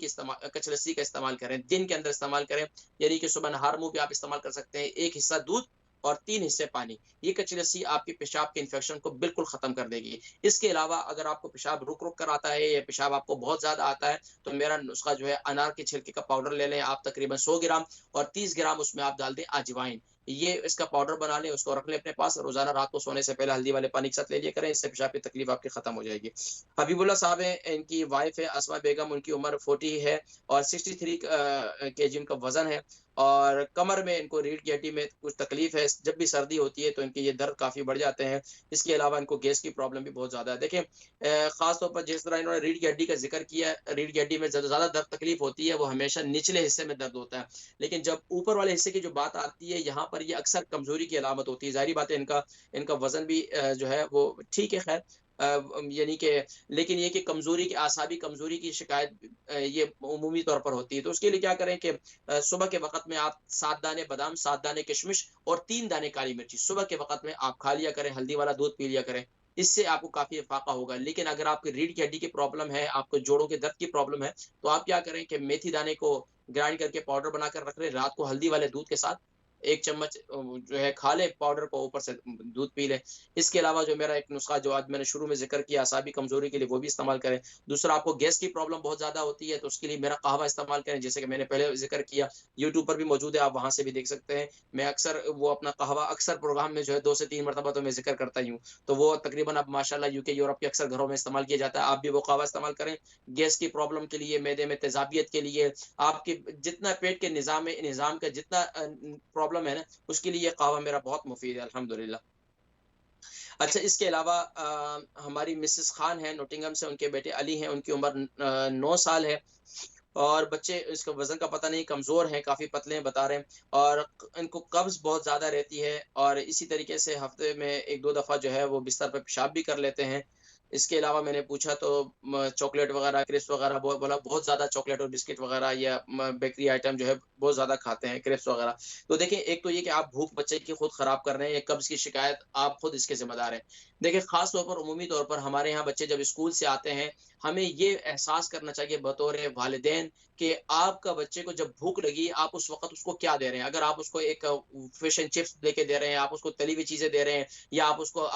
का इस्तेमाल करें, दिन के अंदर इस्तेमाल करें, यानी कि सुबह नहार मुंह पे आप इस्तेमाल कर सकते हैं। 1 हिस्सा दूध और 3 हिस्से पानी। ये कच्ची लस्सी आपके पेशाब के इन्फेक्शन को बिल्कुल खत्म कर देगी। इसके अलावा अगर आपको पेशाब रुक रुक कर आता है या पेशाब आपको बहुत ज्यादा आता है, तो मेरा नुस्खा जो है अनार के छिलके का पाउडर ले लें आप, तकरीबन 100 ग्राम, और 30 ग्राम उसमें आप डाल दें अजवाइन। ये इसका पाउडर बना लें, उसको रख लें अपने पास, रोजाना रात को सोने से पहले हल्दी वाले पानी के साथ ले लिया करें, इससे पेशाब की तकलीफ आपकी खत्म हो जाएगी। हबीबुल्ला साहब है, इनकी वाइफ है असमा बेगम, उनकी उम्र 40 है और 63 केजी उनका वजन है, और कमर में इनको रीढ़ की हड्डी में कुछ तकलीफ है, जब भी सर्दी होती है तो इनके ये दर्द काफी बढ़ जाते हैं। इसके अलावा इनको गैस की प्रॉब्लम भी बहुत ज्यादा है। देखें, खास तौर पर जिस तरह इन्होंने रीढ़ की हड्डी का जिक्र किया, रीढ़ की हड्डी में ज्यादा दर्द तकलीफ होती है वो हमेशा निचले हिस्से में दर्द होता है, लेकिन जब ऊपर वाले हिस्से की जो बात आती है यहाँ पर ये अक्सर कमजोरी की अलामत होती है। जाहिर बात है इनका वजन भी जो है वो ठीक है, खैर यानी कि, लेकिन ये कि कमजोरी की आसाबी कमजोरी की शिकायत ये उमूमी तौर पर होती है। तो उसके लिए क्या करें कि सुबह के वक्त में आप 7 दाने बादाम, 7 दाने किशमिश और 3 दाने काली मिर्ची सुबह के वक्त में आप खा लिया करें, हल्दी वाला दूध पी लिया करें, इससे आपको काफी फाका होगा। लेकिन अगर आपकी रीढ़ की हड्डी की प्रॉब्लम है, आपको जोड़ों के दर्द की प्रॉब्लम है, तो आप क्या करें कि मेथी दाने को ग्राइंड करके पाउडर बनाकर रख लें, रात को हल्दी वाले दूध के साथ 1 चम्मच जो है खा ले पाउडर को, ऊपर से दूध पी ले। इसके अलावा जो मेरा एक नुस्खा जो आज मैंने शुरू में जिक्र किया असाबी कमजोरी के लिए, वो भी इस्तेमाल करें। दूसरा, आपको गैस की प्रॉब्लम बहुत ज्यादा होती है तो उसके लिए मेरा कहवा इस्तेमाल करें, जैसे कि मैंने पहले जिक्र किया, यूट्यूब पर भी मौजूद है, आप वहां से भी देख सकते हैं। मैं अक्सर वो अपना कहवा अक्सर प्रोग्राम में जो है 2 से 3 मरतबा तो मैं जिक्र करता ही हूँ, तो वो तकरीबन अब माशाल्लाह यूके यूरोप के अक्सर घरों में इस्तेमाल किया जाता है। आप भी वो कहवा इस्तेमाल करें गैस की प्रॉब्लम के लिए, मैदे में तेजाबियत के लिए, आपके जितना पेट के निज़ाम का जितना प्रॉब्लम है ना, उसके लिए ये कहवा मेरा बहुत मुफीद है अल्हम्दुलिल्लाह। अच्छा, इसके अलावा हमारी मिसेस खान है नोटिंगम से, उनके बेटे अली हैं, उनकी उम्र 9 साल है और बच्चे इसका वजन का पता नहीं, कमजोर हैं, काफी पतले हैं बता रहे हैं, और इनको कब्ज बहुत ज्यादा रहती है और इसी तरीके से हफ्ते में 1-2 दफा जो है वो बिस्तर पर पेशाब भी कर लेते हैं। इसके अलावा मैंने पूछा तो चॉकलेट वगैरह, क्रिस्प वगैरह, बोला बहुत ज़्यादा चॉकलेट और बिस्किट वगैरह या बेकरी आइटम जो है बहुत ज़्यादा खाते हैं, क्रिस्प वगैरह। तो देखिए, एक तो ये कि आप भूख बच्चे की खुद ख़राब कर रहे हैं, या कब्ज़ की शिकायत आप खुद इसके ज़िम्मेदार हैं। देखिए, ख़ास तौर पर उमूमी तौर पर हमारे यहाँ बच्चे जब स्कूल से आते हैं, हमें ये एहसास करना चाहिए बतौर वालिदैन कि आपका बच्चे को जब भूख लगी, आप उस वक़्त उसको क्या दे रहे हैं। अगर आप उसको एक फिश एंड चिप्स लेके दे रहे हैं, आप उसको तली हुई चीज़ें दे रहे हैं, या आप उसको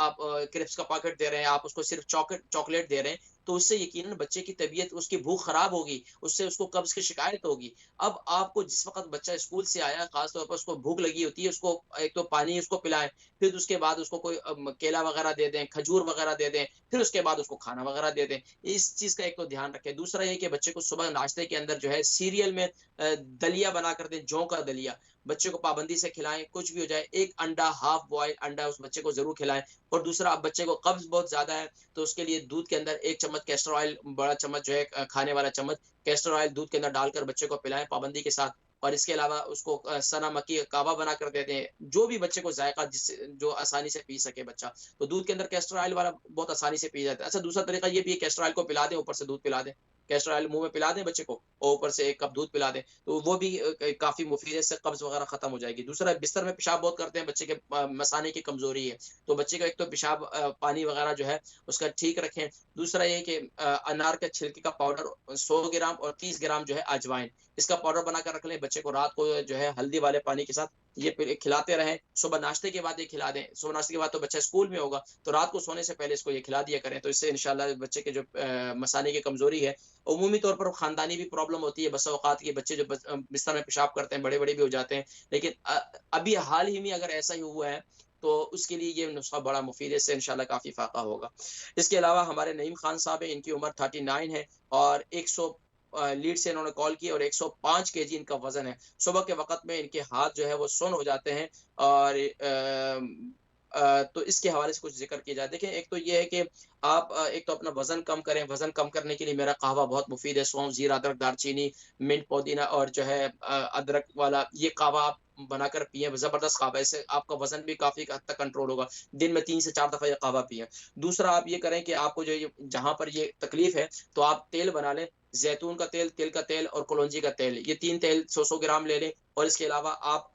क्रिस्प का पैकेट दे रहे हैं, आप उसको सिर्फ चॉकलेट दे रहे हैं, तो उससे यकीनन बच्चे की तबीयत, उसकी भूख खराब होगी, उससे उसको कब्ज की शिकायत होगी। अब आपको जिस वक्त बच्चा स्कूल से आया, खासतौर पर उसको भूख लगी होती है, उसको एक तो पानी उसको पिलाएं, फिर उसके बाद उसको कोई केला वगैरह दे दें, खजूर वगैरह दे दें, फिर उसके बाद उसको खाना वगैरह दे दें। इस चीज़ का एक तो ध्यान रखें। दूसरा ये कि बच्चे को सुबह नाश्ते के अंदर जो है सीरियल में दलिया बना कर दें, जौ का दलिया। बच्चे को पाबंदी से खिलाएं, कुछ भी हो जाए, एक अंडा, हाफ बॉयल अंडा उस बच्चे को जरूर खिलाएं। और दूसरा, अब बच्चे को कब्ज बहुत ज्यादा है, तो उसके लिए दूध के अंदर 1 चम्मच कैस्टर ऑयल, बड़ा चम्मच जो है खाने वाला चम्मच कैस्टर ऑयल दूध के अंदर डालकर बच्चे को पिलाएं पाबंदी के साथ। और इसके अलावा उसको सना मक्की का कावा बना कर दे दें, जो भी बच्चे को जायका जिससे जो आसानी से पी सके बच्चा। तो दूध के अंदर कैस्टर ऑयल वाला बहुत आसानी से पी जाता है। अच्छा, दूसरा तरीका ये भी है, कैस्टर ऑयल को पिला दें, ऊपर से दूध पिला दें। कैस्टर ऑयल मुंह में पिला दें बच्चे को और ऊपर से 1 कप दूध पिला दें, तो वो भी काफी मुफीद है, इससे कब्ज वगैरह खत्म हो जाएगी। दूसरा, बिस्तर में पेशाब बहुत करते हैं बच्चे के, मसाने की कमजोरी है, तो बच्चे का एक तो पेशाब पानी वगैरह जो है उसका ठीक रखें। दूसरा ये कि अनार के छिलके का पाउडर 100 ग्राम और 30 ग्राम जो है अजवाइन, इसका पाउडर बनाकर रख लें। बच्चे को रात को जो है हल्दी वाले पानी के साथ ये खिलाते रहें। सुबह नाश्ते के बाद ये खिला दें। सुबह नाश्ते के बाद तो बच्चा स्कूल में होगा, तो रात को सोने से पहले इसको ये खिला दिया करें। तो इससे इंशाल्लाह बच्चे के जो मसाने की कमजोरी है, उमूमी तौर पर खानदानी भी प्रॉब्लम होती है। बस औकात के बच्चे जो बिस्तर में पेशाब करते हैं, बड़े बड़े भी हो जाते हैं, लेकिन अभी हाल ही में अगर ऐसा ही हुआ है तो उसके लिए ये नुस्खा बड़ा मुफीद है, इससे इंशाल्लाह काफी फाका होगा। इसके अलावा हमारे नईम खान साहब है, इनकी उम्र 39 है और 100 लीड से इन्होंने कॉल की और 105 केजी इनका वजन है। सुबह के वक्त में इनके हाथ जो है वो सुन्न हो जाते हैं और तो इसके हवाले से कुछ जिक्र किया जाए। देखें, एक तो ये है कि आप एक तो अपना वजन कम करें। वजन कम करने के लिए मेरा कहवा बहुत मुफीद है। सौंफ, जीरा, अदरक, दालचीनी, मिंट, पुदीना और जो है अदरक वाला ये कहवा आप बनाकर पिए। जबरदस्त कहवा है, इससे आपका वजन भी काफी हद तक कंट्रोल होगा। दिन में 3 से 4 दफा ये कहवा पिए। दूसरा, आप ये करें कि आपको जो जहां पर ये तकलीफ है तो आप तेल बना लें, जैतून का तेल, तिल का तेल और कलौंजी का तेल, ये 3 तेल 100-100 ग्राम ले लें। और इसके अलावा आप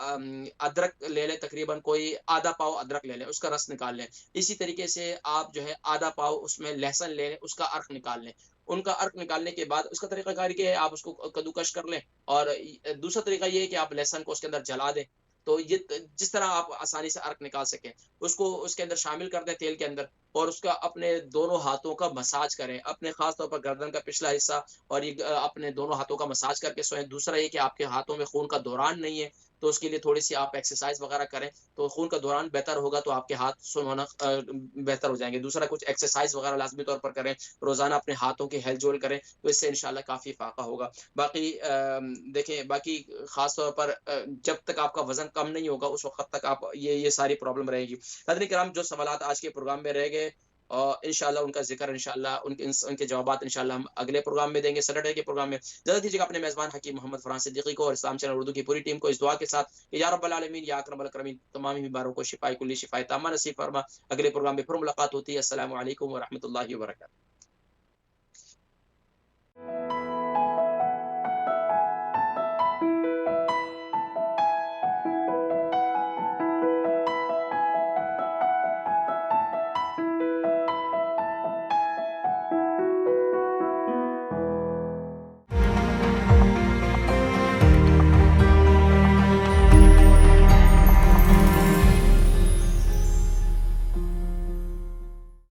अदरक ले लें, तकरीबन कोई आधा पाव अदरक ले लें, उसका रस निकाल लें। इसी तरीके से आप जो है आधा पाव उसमें लहसुन ले लें, उसका अर्क निकाल लें। उनका अर्क निकालने के बाद उसका तरीकाकार ये है, आप उसको कद्दूकश कर लें। और दूसरा तरीका ये है कि आप लहसुन को उसके अंदर जला दें। तो ये जिस तरह आप आसानी से अर्क निकाल सकें, उसको उसके अंदर शामिल कर दें तेल के अंदर, और उसका अपने दोनों हाथों का मसाज करें, अपने खास तौर पर गर्दन का पिछला हिस्सा, और ये अपने दोनों हाथों का मसाज करके सोएं। दूसरा ये कि आपके हाथों में खून का दौरान नहीं है, तो उसके लिए थोड़ी सी आप एक्सरसाइज वगैरह करें, तो खून का दौरान बेहतर होगा, तो आपके हाथ सुन होना बेहतर हो जाएंगे। दूसरा, कुछ एक्सरसाइज वगैरह लाजमी तौर पर करें, रोजाना अपने हाथों की हिलजुल करें, तो इससे इंशाल्लाह काफी फाका होगा। बाकी देखें, बाकी खास तौर पर जब तक आपका वजन कम नहीं होगा उस वक्त तक आप ये सारी प्रॉब्लम रहेगी। नाज़रीन किराम, जो सवालात आज के प्रोग्राम में रह गए और इंशाल्लाह उनका जिक्र इंशाल्लाह उनके जवाबात इंशाल्लाह हम अगले प्रोग्राम में देंगे, सैटरडे के प्रोग्राम में। इजाज़त दीजिएगा अपने मेज़बान हकीम मोहम्मद फरहान सिद्दीकी को और इस्लाम चैनल उर्दू की पूरी टीम को इस दुआ के साथ कि या रब्बल आलमीन या अकरमल अकरमीन तमाम बीमारों को शिफाए कुल्ली शिफाए तामा नसीब फरमा। अगले प्रोग्राम में फिर मुलाकात होती है। अस्सलामु अलैकुम व रहमतुल्लाहि व बरकातहू।